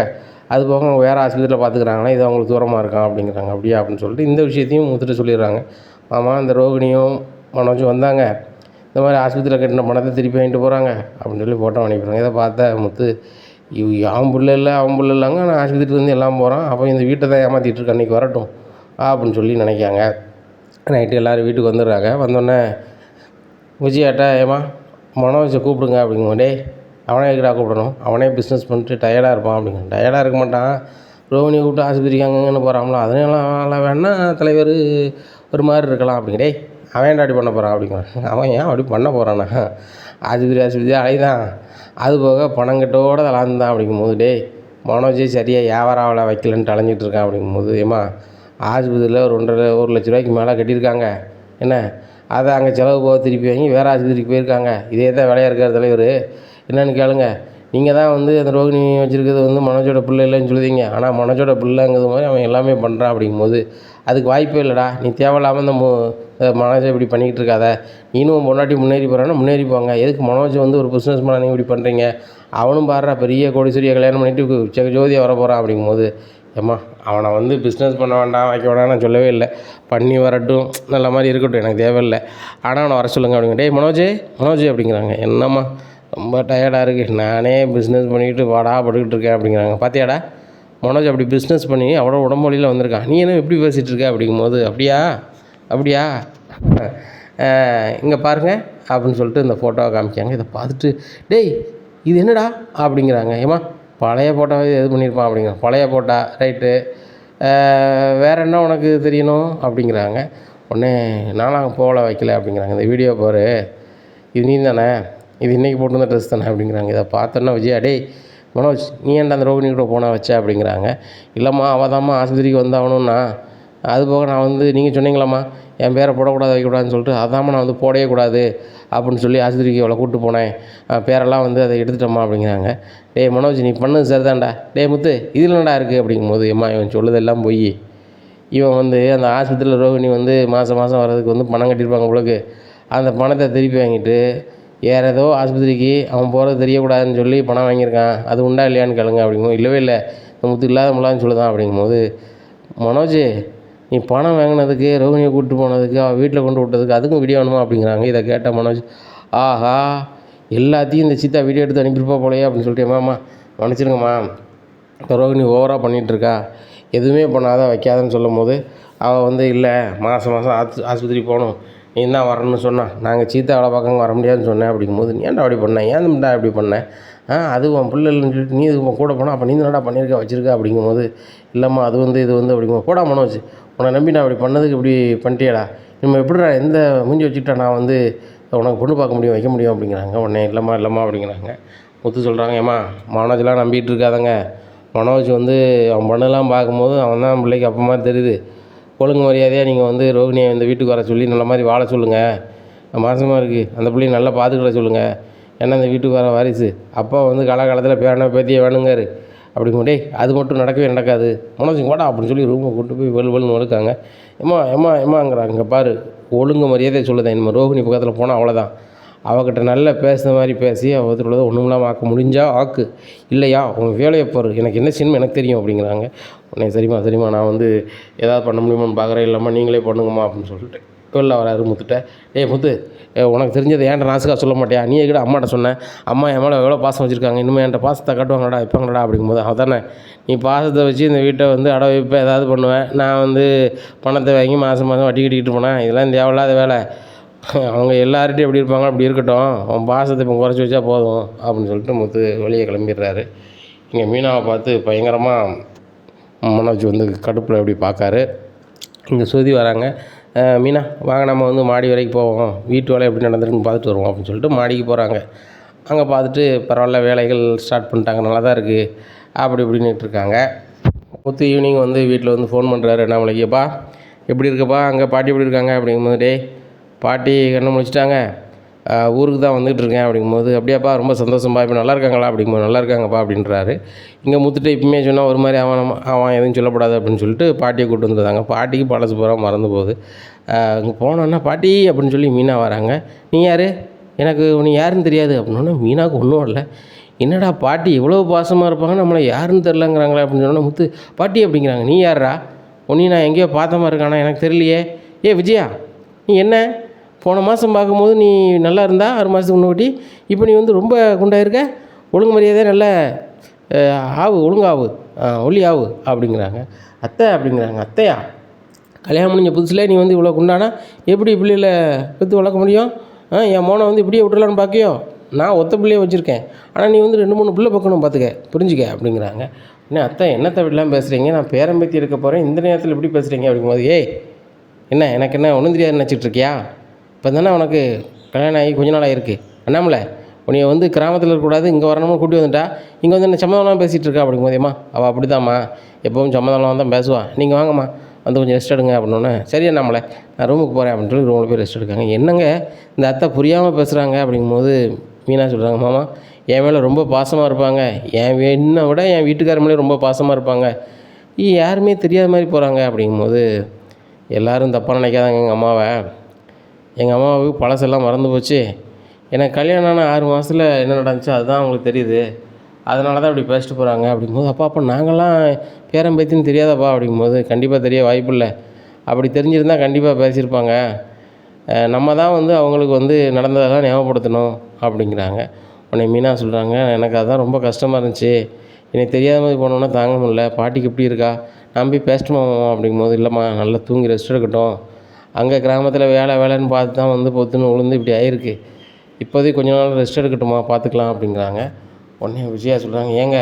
அது போக அவங்க வேறு ஆஸ்பத்திரியில் பார்த்துக்குறாங்கன்னா இது அவங்களுக்கு தூரமாக இருக்கான் அப்படிங்கிறாங்க. அப்படியா அப்படின்னு சொல்லிட்டு இந்த விஷயத்தையும் முத்துட்ட சொல்லிடுறாங்க. ஆமாம், இந்த ரோகிணியும் மனோஜும் வந்தாங்க, இந்த மாதிரி ஆஸ்பத்திரியில் கட்டின பணத்தை திருப்பி வாங்கிட்டு போகிறாங்க அப்படின்னு சொல்லி ஃபோட்டோ அனுப்பிடுறாங்க. இதை பார்த்த முத்து, அவன் புள்ள இல்லை அவன் புள்ள இல்லைங்க, நான் ஆஸ்பத்திரிக்கு வந்து எல்லாம் போகிறான், அப்போ இந்த வீட்டை தான் ஏமாற்றிட்டு இருக்கேன், அன்றைக்கி வரட்டும் அப்படின்னு சொல்லி நினைக்காங்க. நைட்டு எல்லோரும் வீட்டுக்கு வந்துடுறாங்க. வந்தோடனே விஜயாட்டா, ஏமா மனோஜை கூப்பிடுங்க அப்படிங்க. டேய், அவனே எதுக்குடா கூப்பிடணும், அவனே பிஸ்னஸ் பண்ணிட்டு டயர்டாக இருப்பான் அப்படிங்க. டயர்டாக இருக்க மாட்டான், ரோஹிணியை கூப்பிட்டு ஆஸ்பத்திரிக்கு அங்கன்னு போகிறாங்களா, அதனால வேணா தலைவர் ஒரு மாதிரி இருக்கலாம் அப்படிங்க. டேய், அவன் ஏன்டா அப்படி பண்ண போகிறான் அப்படிங்கிறான். அவன் ஏன் அப்படி பண்ண போகிறானா, ஆஸ்பத்திரி அலைதான், அது போக பணங்கட்டோடு விளாண்டுதான் அப்படிங்கும்போது, டேய் மனோஜே சரியாக வியாபாரம் அவளை வைக்கலன்ட்டு அலைஞ்சிட்டு இருக்கான் அப்படிங்கும்போது, ஏமா ஆஸ்பத்திரியில் ஒரு 1,50,000 ரூபாய்க்கு மேலே கட்டியிருக்காங்க, என்ன அதை அங்கே செலவு போக திருப்பி வாங்கி வேறு ஆஸ்பத்திரிக்கு போயிருக்காங்க. இதே தான் வேலையாக இருக்கார் தலைவர், என்னென்னு கேளுங்க. நீங்கள் தான் வந்து அந்த ரோகிணி வச்சுருக்கிறது வந்து மனோஜோட பிள்ளை இல்லைன்னு சொல்லுவீங்க, ஆனால் மனோஜோட பிள்ளைங்கிறது மாதிரி அவன் எல்லாமே பண்ணுறான் அப்படிங்கும்போது அதுக்கு வாய்ப்பே இல்லைடா. நீ தேவையில்லாமல் இந்த மனோஜை இப்படி பண்ணிக்கிட்டு இருக்காத, நீனும் பொண்டாட்டி முன்னேறி போகிறான்னா முன்னேறி போங்க. எதுக்கு மனோஜ் வந்து ஒரு பிஸ்னஸ் மேன் நீங்கள் இப்படி பண்ணுறீங்க, அவனும் பாடுறா பெரிய கோடீஸ்வரியை கல்யாணம் பண்ணிவிட்டு ஜோதியாக வர போகிறான் அப்படிங்கும்போது, ஏம்மா அவனை வந்து பிஸ்னஸ் பண்ண வேண்டாம் வைக்க வேண்டாம் நான் சொல்லவே இல்லை, பண்ணி வரட்டும், நல்ல மாதிரி இருக்கட்டும், எனக்கு தேவையில்லை, ஆனால் அவனை வர சொல்லுங்க அப்படிங்க. டேய் மனோஜ் அப்படிங்கிறாங்க. என்னம்மா ரொம்ப டயர்டாக இருக்குது, நானே பிஸ்னஸ் பண்ணிக்கிட்டு பட்டுக்கிட்டு இருக்கேன் அப்படிங்கிறாங்க. பார்த்தியாடா மனோஜ் அப்படி பிஸ்னஸ் பண்ணி அவனோட உடம்பு வழியில் வந்திருக்கான், நீ என்ன எப்படி பேசிகிட்டு இருக்க அப்படிங்கும்போது, அப்படியா இங்கே பாருங்கள் அப்படின்னு சொல்லிட்டு இந்த ஃபோட்டோவை காமிக்காங்க. இதை பார்த்துட்டு, டேய் இது என்னடா அப்படிங்கிறாங்க. ஏம்மா பழைய ஃபோட்டோவே இது பண்ணியிருப்பான் அப்படிங்கிற. பழைய ஃபோட்டோ ரைட்டு, வேறு என்ன உனக்கு தெரியணும் அப்படிங்கிறாங்க. உடனே நானும் போகல வைக்கல அப்படிங்கிறாங்க. இந்த வீடியோ பாரு, இது நீ தானே, இது இன்றைக்கி போட்டுருந்த ட்ரெஸ் தானே அப்படிங்கிறாங்க. இதை பார்த்தோன்னா விஜயா, டேய் மனோஜ் நீ ஏன்டா அந்த ரோகிணி கூட போனால் வச்ச அப்படிங்கிறாங்க. இல்லைம்மா அவள் தான்மா ஆஸ்பத்திரிக்கு வந்தாகணும்னா, அது போக நான் வந்து நீங்கள் சொன்னீங்களாம்மா என் பேரை போடக்கூடாது வைக்கக்கூடாதுன்னு சொல்லிட்டு, அதாம்மா நான் வந்து போடவே கூடாது அப்படின்னு சொல்லி ஆஸ்பத்திரிக்கு அவளை கூப்பிட்டு போனேன், பேரெல்லாம் வந்து அதை எடுத்துட்டோம்மா அப்படிங்கிறாங்க. டேய் மனோஜ் நீ பண்ணது சரிதான்டா, டேய் முத்து இதில் என்னடா இருக்குது அப்படிங்கும்போது, ஏம்மா இவன் சொல்லுதெல்லாம் போய், இவன் வந்து அந்த ஆஸ்பத்திரியில் ரோகிணி வந்து மாதம் வர்றதுக்கு வந்து பணம் கட்டியிருப்பாங்க உங்களுக்கு, அந்த பணத்தை திருப்பி வாங்கிட்டு வேறு ஏதோ ஆஸ்பத்திரிக்கு அவன் போகிறது தெரியக்கூடாதுன்னு சொல்லி பணம் வாங்கியிருக்கான், அது உண்டா இல்லையான்னு கேளுங்க அப்படிங்கும்போது, இல்லவே இல்லை இந்த முத்து இல்லாத முல்லான்னு சொல்லுதான் அப்படிங்கும்போது, மனோஜ் நீ பணம் வாங்கினதுக்கு ரோகிணியை கூப்பிட்டு போனதுக்கு அவள் வீட்டில் கொண்டு விட்டதுக்கு அதுக்கும் வீடியோ வேணுமா அப்படிங்கிறாங்க. இதை கேட்ட மனோஜ், ஆஹா எல்லாத்தையும் இந்த சித்தா வீடியோ எடுத்து அனுப்பியிருப்பா போலையே அப்படின்னு சொல்லிட்டு, ஏமாம்மா மன்னிச்சிருங்கம்மா, இப்போ ரோகிணி ஓவராக பண்ணிகிட்ருக்கா, எதுவுமே பண்ணாத வைக்காதன்னு சொல்லும் போது அவள் வந்து இல்லை மாதம் ஆஸ்பத்திரி போகணும், நீ தான் வரணும்னு சொன்னான், நாங்கள் சீத்தா அவளை பார்க்க வர முடியாதுன்னு சொன்னேன் அப்படிங்கும்போது, நீ ஏன்டா அப்படி பண்ணேன், ஏன்டா இப்படி பண்ணேன், அது உன் பிள்ளை இல்லைன்னு சொல்லிட்டு நீ இது கூட போனால் அப்போ நீ தானடா பண்ணியிருக்கா வச்சுருக்கா அப்படிங்கும்போது, இல்லைம்மா அது வந்து இது வந்து அப்படிங்கும்போது, போடா மனோஜ் உன்னை நம்பி நான் அப்படி பண்ணதுக்கு இப்படி பண்ணிட்டியடா, நம்ம எப்படிடா எந்த மூஞ்சி வச்சுக்கிட்டா நான் வந்து உனக்கு பொண்ணு பார்க்க முடியும் வைக்க முடியும் அப்படிங்கிறாங்க. உடனே இல்லைம்மா அப்படிங்கிறாங்க. முத்து சொல்கிறாங்க, ஏம்மா மனோஜெலாம் நம்பிட்டு இருக்காதங்க, மனோஜ் வந்து அவன் பண்ணலாம் பார்க்கும்போது அவன் தான் பிள்ளைக்கு அப்போ மாதிரி தெரியுது, ஒழுங்கு மரியாதையாக நீங்கள் வந்து ரோகிணியை இந்த வீட்டுக்கு வர சொல்லி நல்ல மாதிரி வாழ சொல்லுங்கள், மாதமாக இருக்குது அந்த பிள்ளையை நல்லா பார்த்துக்கிட சொல்லுங்கள், ஏன்னா இந்த வீட்டுக்கு வர வாரிசு, அப்பா வந்து காலகாலத்தில் பேரனை பேத்தியை வேணுங்காரு அப்படிங்கும்போது, அது மட்டும் நடக்கவே நடக்காது மனோஜ் வாடா அப்படின்னு சொல்லி ரூமை கொண்டு போய் வெளுன்னு வளர்க்காங்க. ஏம்மாங்கிறாங்க. இங்கே பாரு ஒழுங்கு மரியாதையை சொல்லுதேன், இனிமேல் ரோகிணி பக்கத்தில் போனால் அவ்வளோதான், அவகிட்ட நல்லா பேசுகிற மாதிரி பேசி அவத்தில் உள்ளதை ஒன்றும் இல்லாமல் ஆக்க முடிஞ்சால் ஆக்கு, இல்லையா உன் வேலையை பாரு, எனக்கு என்ன செய்யணும் எனக்கு தெரியும் அப்படிங்கிறாங்க. உடனே சரிம்மா நான் வந்து ஏதாவது பண்ண முடியுமான்னு பார்க்குறேன், இல்லைம்மா நீங்களே பண்ணுங்கம்மா அப்படின்னு சொல்லிட்டு வெளில வராரு முத்துட்ட. டேய் முத்து உனக்கு தெரிஞ்சதை ஏன்ட்ட நாசுக்காக சொல்ல மாட்டியா, நீ எங்கிட்ட அம்மாட்ட சொன்னேன், அம்மா என் மேலே எவ்வளோ பாசம் வச்சுருக்காங்க, இன்னுமே என்கிட்ட பாசத்தை காட்டுவாங்கடா வைப்பாங்கடா அப்படிங்கும்போது, அதானே நீ பாசத்தை வச்சு இந்த வீட்டை வந்து அடை வைப்பேன் ஏதாவது பண்ணுவேன், நான் வந்து பணத்தை வாங்கி மாதம் வட்டி கட்டிக்கிட்டு போனேன், இதெல்லாம் தேவையில்லாத வேலை, அவங்க எல்லார்ட்டையும் எப்படி இருப்பாங்க அப்படி இருக்கட்டும், அவன் பாசத்தை இப்போ குறைச்சி வச்சா போதும் அப்படின்னு சொல்லிட்டு முத்து வெளியே கிளம்பிடுறாரு. இங்கே மீனாவை பார்த்து பயங்கரமாக மனோஜ் வந்து கடுப்பில் எப்படி பார்க்காரு. இங்கே சுதி வராங்க. மீனா வாங்க நம்ம வந்து மாடி வரைக்கும் போவோம், வீட்டு வேலை எப்படி நடந்திருக்குன்னு பார்த்துட்டு வருவோம் அப்படின்னு சொல்லிட்டு மாடிக்கு போகிறாங்க. அங்கே பார்த்துட்டு பரவாயில்ல வேலைகள் ஸ்டார்ட் பண்ணிட்டாங்க, நல்லா தான் இருக்குது அப்படி இப்படின்னுட்டு இருக்காங்க. முத்து ஈவினிங் வந்து வீட்டில் வந்து ஃபோன் பண்ணுறாரு, அண்ணாமலைக்குப்பா எப்படி இருக்கப்பா, அங்கே பாட்டி எப்படி இருக்காங்க அப்படிங்கும்போது, டே பாட்டி கண்ணை முடிச்சிட்டாங்க, ஊருக்கு தான் வந்துகிட்டு இருக்கேன் அப்படிங்கும்போது, அப்படியாப்பா ரொம்ப சந்தோஷம்பா, இப்போ நல்லா இருக்காங்களா அப்படிங்கும்போது, நல்லா இருக்காங்கப்பா அப்படின்றாரு. இங்கே முத்துட்டு இப்பவுமே சொன்னால் ஒரு மாதிரி அவன் எதுவும் சொல்லக்கூடாது அப்படின்னு சொல்லிட்டு பாட்டியை கூப்பிட்டு வந்துருந்தாங்க. பாட்டிக்கு பழசு பூரா மறந்து போகுது. அங்கே போனோன்னா பாட்டி அப்படின்னு சொல்லி மீனா வராங்க. நீ யார், எனக்கு நீ யாருன்னு தெரியாது அப்படின்னோடனே மீனாவுக்கு ஒன்றும் இல்லை, என்னடா பாட்டி இவ்வளோ பாசமாக இருப்பாங்க, நம்மளை யாருன்னு தெரிலங்கிறாங்களே அப்படின்னு சொன்னோன்னே முத்து, பாட்டி அப்படிங்கிறாங்க. நீ யார்ரா? உன்னையும் நான் எங்கேயோ பார்த்த மாதிரி இருக்கானா எனக்கு தெரியலையே. ஏ விஜயா, நீ என்ன போன மாதம் பார்க்கும்போது நீ நல்லா இருந்தா 6 மாதத்துக்கு முன்னாடி, இப்போ நீ வந்து ரொம்ப குண்டாயிருக்க, ஒழுங்கு மரியாதையாக நல்ல ஆவு, ஒழுங்காவு, ஒல்லி ஆவு அப்படிங்கிறாங்க. அத்தை அப்படிங்கிறாங்க. அத்தையா, கல்யாணம் முடிஞ்ச புதுசில் நீ வந்து இவ்வளோ குண்டானா எப்படி பிள்ளைகளை பெற்று வளர்க்க முடியும்? என் மோனை வந்து இப்படியே விட்டுலான்னு பார்க்கியோ? நான் ஒத்த பிள்ளையை வச்சுருக்கேன், ஆனால் நீ வந்து 2 3 பிள்ளை பார்க்கணும், பார்த்துக்க, புரிஞ்சுக்க அப்படிங்கிறாங்க. என்ன அத்தை, என்னத்தை விடலாம் பேசுகிறீங்க? நான் பேரம்பேத்தி எடுக்க போகிறேன், இந்த நேரத்தில் எப்படி பேசுகிறீங்க அப்படிங்கும்போது, ஏய் என்ன எனக்கு என்ன ஒன்றும் தெரியாது நினச்சிட்ருக்கியா? இப்போ தானே உனக்கு கல்யாணம் ஆகி கொஞ்ச நாள் ஆகிருக்கு. அண்ணாமலை, உன்னைய வந்து கிராமத்தில் இருக்கக்கூடாது, இங்கே வரணும்னு கூட்டி வந்துட்டா, இங்கே வந்து என்ன சம்மதம்லாம் பேசிகிட்டு இருக்கா அப்படிங்கும்போதேம்மா, அவள் அப்படி தான்மா, எப்போவும் சம்மதம்லாம் தான் பேசுவாள், நீங்கள் வாங்கம்மா வந்து கொஞ்சம் ரெஸ்ட் எடுங்க அப்படின்னோடனே, சரி அண்ணாமலை நான் ரூமுக்கு போகிறேன் அப்படின்னு சொல்லி ரூமில் போய் ரெஸ்ட் எடுக்காங்க. என்னங்க இந்த அத்தை புரியாமல் பேசுகிறாங்க அப்படிங்கும்போது மீனா சொல்கிறாங்க, மாமா என் மேலே ரொம்ப பாசமாக இருப்பாங்க, என்னை விட என் வீட்டுக்கார மேலே ரொம்ப பாசமாக இருப்பாங்க, யாருமே தெரியாத மாதிரி போகிறாங்க அப்படிங்கும்போது, எல்லோரும் தப்பாக நினைக்காதாங்க எங்கள் அம்மாவுக்கு பழசெல்லாம் மறந்து போச்சு, எனக்கு கல்யாணம் ஆன 6 மாதத்தில் என்ன நடந்துச்சோ அதுதான் அவங்களுக்கு தெரியுது, அதனால தான் இப்படி பேசிட்டு போகிறாங்க அப்படிங்கும்போது, அப்போ நாங்கள்லாம் பேரம்பேத்தின்னு தெரியாதப்பா அப்படிங்கும்போது, கண்டிப்பாக தெரிய வாய்ப்பில்லை, அப்படி தெரிஞ்சிருந்தால் கண்டிப்பாக பேசியிருப்பாங்க, நம்ம தான் வந்து அவங்களுக்கு வந்து நடந்ததெல்லாம் ஞாபகப்படுத்தணும் அப்படிங்கிறாங்க. உடனே மீனா சொல்கிறாங்க, எனக்கு அதுதான் ரொம்ப கஷ்டமாக இருந்துச்சு, எனக்கு தெரியாத மாதிரி போனோன்னா தாங்க முடியல, பாட்டிக்கு எப்படி இருக்கா, நான் போய் பேசட்டுமா அப்படிங்கும்போது, இல்லைம்மா நல்லா தூங்கி ரெஸ்ட் எடுக்கட்டும், அங்கே கிராமத்தில் வேலைன்னு பார்த்து தான் வந்து பொத்துன்னு விழுந்து இப்படி ஆயிருக்கு, இப்போதைக்கு கொஞ்ச நாள் ரெஸ்ட் எடுக்கட்டுமா, பார்த்துக்கலாம் அப்படிங்கிறாங்க. உடனே விஜயா சொல்கிறாங்க, ஏங்க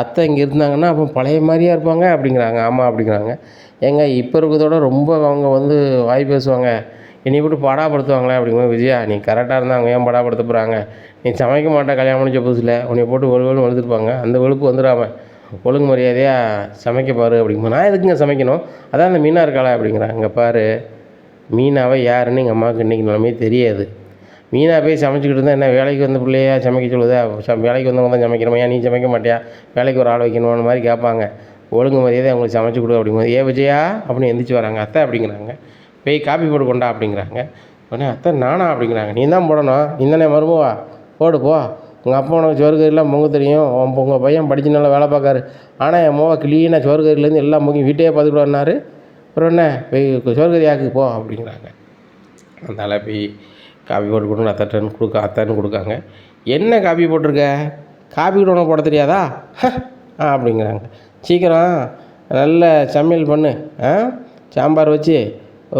அத்தை இங்கே இருந்தாங்கன்னா அப்போ பழைய மாதிரியா இருப்பாங்க அப்படிங்கிறாங்க. ஆமாம் அப்படிங்கிறாங்க. ஏங்க இப்போ இருக்கிறதோட ரொம்ப அவங்க வந்து வாய் பேசுவாங்க, என்னை விட்டு பாடாப்படுத்துவாங்களே அப்படிங்கும்போது, விஜயா நீ கரெக்டாக இருந்தால் அவங்க ஏன் பாடாப்படுத்த போகிறாங்க, நீ சமைக்க மாட்டா கல்யாணம் முடிஞ்ச புதுசில், உன்னை போட்டு வெளுன்னு வளர்த்துருப்பாங்க, அந்த வெளுப்பு வந்துடாமல் ஒழுங்கு மரியாதையாக சமைக்க பாரு அப்படிங்கும்போது, நான் எதுக்குங்க சமைக்கணும், அதான் அந்த மீனா இருக்காளா அப்படிங்கிறாங்க. இங்கே பாரு, மீனாவை யாருன்னு எங்கள் அம்மாவுக்கு இன்றைக்கி நிலமே தெரியாது, மீனா போய் சமைச்சிக்கிட்டு இருந்தால் என்ன வேலைக்கு வந்த பிள்ளையா சமைக்க சொல்லுதா, வேலைக்கு வந்தவங்க தான் சமைக்கிறோமா, ஏன் நீ சமைக்க மாட்டியா, வேலைக்கு ஒரு ஆள் வைக்கணும்னு மாதிரி கேட்பாங்க, ஒழுங்கு மரியாதை அவங்களுக்கு சமைச்சு கொடு அப்படிங்கும்போது, ஏ விஜயா அப்படின்னு எந்திரிச்சு வராங்க. அத்தை அப்படிங்கிறாங்க. போய் காப்பி போட்டு கொண்டா அப்படிங்கிறாங்க. உடனே அத்தை நானா அப்படிங்கிறாங்க. நீ தான் போடணும், நீ தானே மருமவா, போடு போ, உங்கள் அப்பா உனக்கு சோறு கறிலாம் பொங்க தெரியும், உங்கள் பையன் படித்து நல்லா வேலை பார்க்காரு, ஆனால் என் மோவா கிளீனாக சோறு கறிலேருந்து எல்லாம் பொங்கி வீட்டையே பார்த்துக்கிடுவாரு, அப்புறம் என்ன போய் சோறு கறி ஆக்கு போ அப்படிங்கிறாங்க. அதனால் போய் காப்பி போட்டு கொடுங்க அத்தைன்னு கொடுக்காங்க. என்ன காப்பி போட்டிருக்க, காப்பி கூட உனக்கு போட தெரியாதா அப்படிங்கிறாங்க. சீக்கிரம் நல்ல சமையல் பண்ணு, சாம்பார் வச்சு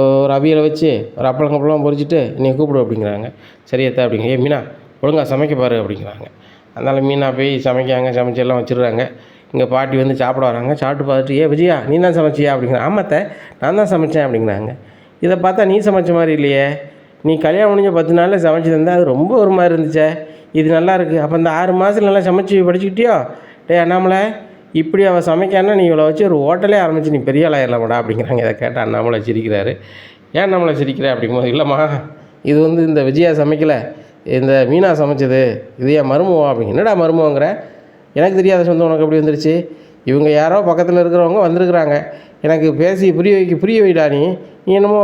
ஒரு அவியலை வச்சு ஒரு அப்பளம் பொரிச்சிட்டு நீ கூப்பிடு அப்படிங்கிறாங்க. சரியத்தா அப்படிங்க. ஏ மீனா ஒழுங்கா சமைக்க பாரு அப்படிங்கிறாங்க. அதனால் மீனா போய் சமைச்சு எல்லாம் வச்சுருக்காங்க. இங்கே பாட்டி வந்து சாப்பிட வராங்க. சாப்பிட்டு பார்த்துட்டு, ஏ விஜயா நீ தான் சமைச்சியா அப்படிங்கிறாங்க. ஆமாத்த நான் தான் சமைச்சேன் அப்படிங்கிறாங்க. இதை பார்த்தா நீ சமைச்ச மாதிரி இல்லையே, நீ கல்யாணம் முடிஞ்ச 10 நாளில் சமைச்சு தந்தால் அது ரொம்ப ஒரு மாதிரி இருந்துச்சே, இது நல்லா இருக்குது, அப்போ இந்த 6 மாதத்துல நல்லா சமைச்சு படிச்சுக்கிட்டியோ, டே அண்ணாமலை இப்படி அவள் சமைக்கானா நீ இவ்வளோ வச்சு ஒரு ஹோட்டலே ஆரம்பிச்சு நீ பெரிய ஆளாயிரலாமாடா அப்படிங்கிறாங்க. இதை கேட்டால் அண்ணாமலை சிரிக்கிறாரு. ஏன் அண்ணாமலை சிரிக்கிற அப்படிங்கும்போது, இல்லைம்மா இது வந்து இந்த விஜயா சமைக்கலை, இந்த மீனா சமைச்சது, இது என் மருமவா அப்படிங்க. என்னடா மருமவங்கிற, எனக்கு தெரியாத சொந்தம் உனக்கு எப்படி வந்துருச்சு, இவங்க யாரோ பக்கத்தில் இருக்கிறவங்க வந்திருக்கிறாங்க, எனக்கு பேசி புரிய வைடா, நீ என்னமோ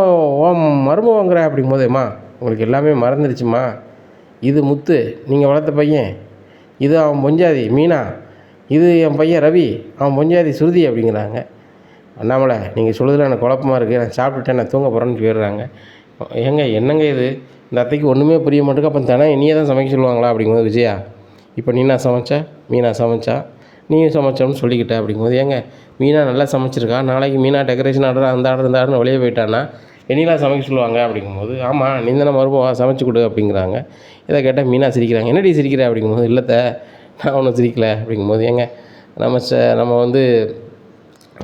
மருமவங்கிற அப்படிங்கும்போதேம்மா உங்களுக்கு எல்லாமே மறந்துடுச்சுமா, இது முத்து நீங்கள் வளர்த்த பையன், இது அவன் பொஞ்சாதி மீனா, இது என் பையன் ரவி, அவன் பொஞ்சாதி சுருதி அப்படிங்கிறாங்க. அண்ணாமலை நீங்கள் சொல்லுறதுல எனக்கு குழப்பமாக இருக்குது, நான் சாப்பிட்டுட்டேன் நான் தூங்க போகிறேன்னு போயிடுறாங்க. என்னங்க இது, இந்த அத்தைக்கு ஒன்றுமே புரிய மாட்டேங்க, அப்போ தானே இனியே தான் சமைக்க சொல்லுவாங்களா அப்படிங்கும்போது, விஜயா இப்போ நீனா சமைச்சா, மீனா சமைச்சா, நீயும் சமைச்சோன்னு சொல்லிக்கிட்டேன் அப்படிங்கும்போது, மீனா நல்லா சமைச்சிருக்கா, நாளைக்கு மீனா டெக்கரேஷன் ஆர்டர் அந்த ஆர்டர் இந்த ஆர்டர்னு வெளியே போயிட்டான்னா என்னெல்லாம் சமைக்க சொல்லுவாங்க அப்படிங்கும்போது, ஆமாம் நீ தானே மருமவா சமைச்சு கொடு அப்படிங்கிறாங்க. இதை கேட்டால் மீனா சிரிக்கிறாங்க. என்னடி சிரிக்கிற அப்படிங்கும்போது, இல்லைத்த நான் ஒன்றும் சிரிக்கலை அப்படிங்கும்போது, நம்ம வந்து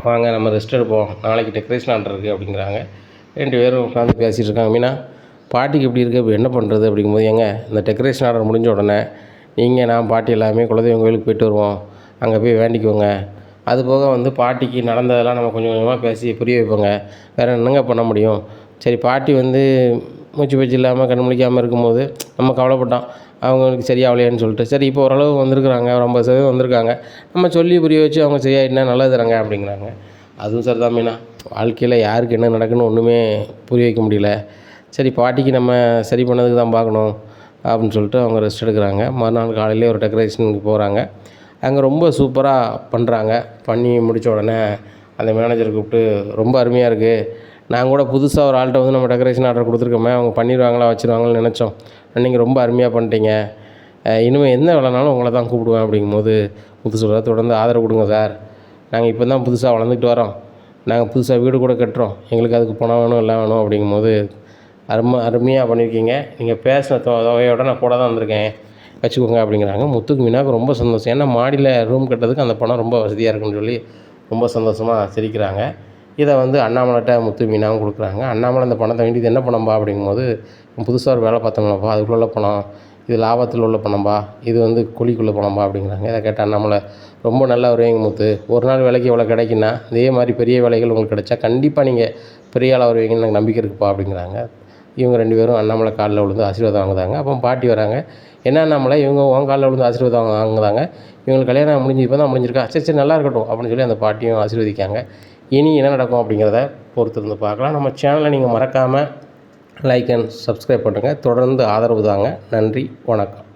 வாங்க நம்ம ரெஸ்ட் எடுப்போம், நாளைக்கு டெக்கரேஷன் ஆர்டர் இருக்குது அப்படிங்கிறாங்க. 2 பேரும் உட்காந்து பேசிகிட்டு இருக்காங்க. மீனா பாட்டிக்கு எப்படி இருக்குது, இப்போ என்ன பண்ணுறது அப்படிங்கும்போது, இந்த டெக்கரேஷன் ஆர்டர் முடிஞ்ச உடனே நான் பாட்டி எல்லாமே குலதெய்வம் கோயிலுக்கு போய்ட்டு வருவோம், அங்கே போய் வேண்டிக்குவோங்க, அதுபோக வந்து பாட்டிக்கு நடந்ததெல்லாம் நம்ம கொஞ்சம் கொஞ்சமாக பேசி புரிய வைப்போங்க, வேறு என்னங்க பண்ண முடியும். சரி பாட்டி வந்து மூச்சு பேச்சு இல்லாமல் கண் முழிக்காமல் இருக்கும்போது நம்ம கவலைப்பட்டோம், அவங்களுக்கு சரியாகலையான்னு சொல்லிட்டு, சரி இப்போ ஓரளவு வந்திருக்குறாங்க, ஒரு 50% வந்திருக்காங்க, நம்ம சொல்லி புரிய வச்சு அவங்க சரியாயிட்டுனா நல்லது தராங்க அப்படிங்கிறாங்க. அதுவும் சரிதான் மீனா, வாழ்க்கையில் யாருக்கு என்ன நடக்குன்னு ஒன்றுமே புரிய வைக்க முடியல, சரி பாட்டிக்கு நம்ம சரி பண்ணதுக்கு தான் பார்க்கணும், அப்படின்னு சொல்லிட்டு அவங்க ரெஸ்ட் எடுக்கிறாங்க. மறுநாள் காலையிலே ஒரு டெக்கரேஷனுக்கு போகிறாங்க. அங்கே ரொம்ப சூப்பராக பண்ணுறாங்க. பண்ணி முடித்த உடனே அந்த மேனேஜர் கூப்பிட்டு, ரொம்ப அருமையாக இருக்குது, நான் கூட புதுசாக ஒரு ஆள்கிட்ட வந்து நம்ம டெக்கரேஷன் ஆர்டர் கொடுத்துருக்கோமே, அவங்க பண்ணிடுவாங்களா வச்சுருவாங்கன்னு நினச்சோம், நீங்கள் ரொம்ப அருமையாக பண்ணிட்டீங்க, இனிமேல் என்ன வேலைனாலும் உங்களை தான் கூப்பிடுவேன். அப்படிங்கும்போது முத்து சொல்கிறார், தொடர்ந்து ஆதரவு கொடுங்க சார், நாங்கள் இப்போ தான் புதுசாக வளர்ந்துட்டு வரோம், நாங்கள் புதுசாக வீடு கூட கட்டுறோம், எங்களுக்கு அதுக்கு பணம் வேணும் எல்லாம் வேணும். அப்படிங்கும்போது அருமையாக பண்ணியிருக்கீங்க, நீங்கள் பேசின தொகையோட நான் கூட தான் வந்திருக்கேன், வச்சுக்கோங்க அப்படிங்கிறாங்க. முத்துக்கு மீனாவுக்கு ரொம்ப சந்தோஷம். ஏன்னா மாடியில் ரூம் கட்டுறதுக்கு அந்த பணம் ரொம்ப வசதியாக இருக்குன்னு சொல்லி ரொம்ப சந்தோஷமாக சிரிக்கிறாங்க. இதை வந்து அண்ணாமலைட்ட முத்து மீனாவும் கொடுக்குறாங்க. அண்ணாமலை இந்த பணத்தை வேண்டியது என்ன பணம்பா அப்படிங்கும்போது, புதுசாக ஒரு வேலை பார்த்தோம்லப்பா, அதுக்குள்ள உள்ள பணம், இது லாபத்தில் உள்ள பணம்பா, இது வந்து குழிக்குள்ள பணம்பா அப்படிங்கிறாங்க. இதை கேட்ட அண்ணாமலை, ரொம்ப நல்லா வருவீங்க முத்து, ஒரு நாள் வேலைக்கு எவ்வளோ கிடைக்குன்னா இதே மாதிரி பெரிய வேலைகள் உங்களுக்கு கிடைச்சா கண்டிப்பாக நீங்கள் பெரிய ஆளாக வருவீங்கன்னு எனக்கு நம்பிக்கை இருக்குப்பா அப்படிங்கிறாங்க. இவங்க 2 பேரும் அண்ணாமலை காலில் விழுந்து ஆசீர்வாதம் வாங்குதாங்க. அப்போ பாட்டி வராங்க, என்ன அண்ணாமலை இவங்க உன் காலில் விழுந்து ஆசீர்வாதம் வாங்குதாங்க, இவங்களுக்கு கல்யாணம் முடிஞ்சு இப்போ தான் முடிஞ்சிருக்கா, சரி சரி நல்லா இருக்கட்டும் அப்படின்னு சொல்லி அந்த பாட்டியும் ஆசீர்வதிக்காங்க. இனி என்ன நடக்கும் அப்படிங்கிறத பொறுத்திருந்து பார்க்கலாம். நம்ம சேனலை நீங்கள் மறக்காமல் லைக் அண்ட் சப்ஸ்கிரைப் பண்ணுங்கள். தொடர்ந்து ஆதரவு தாங்க. நன்றி, வணக்கம்.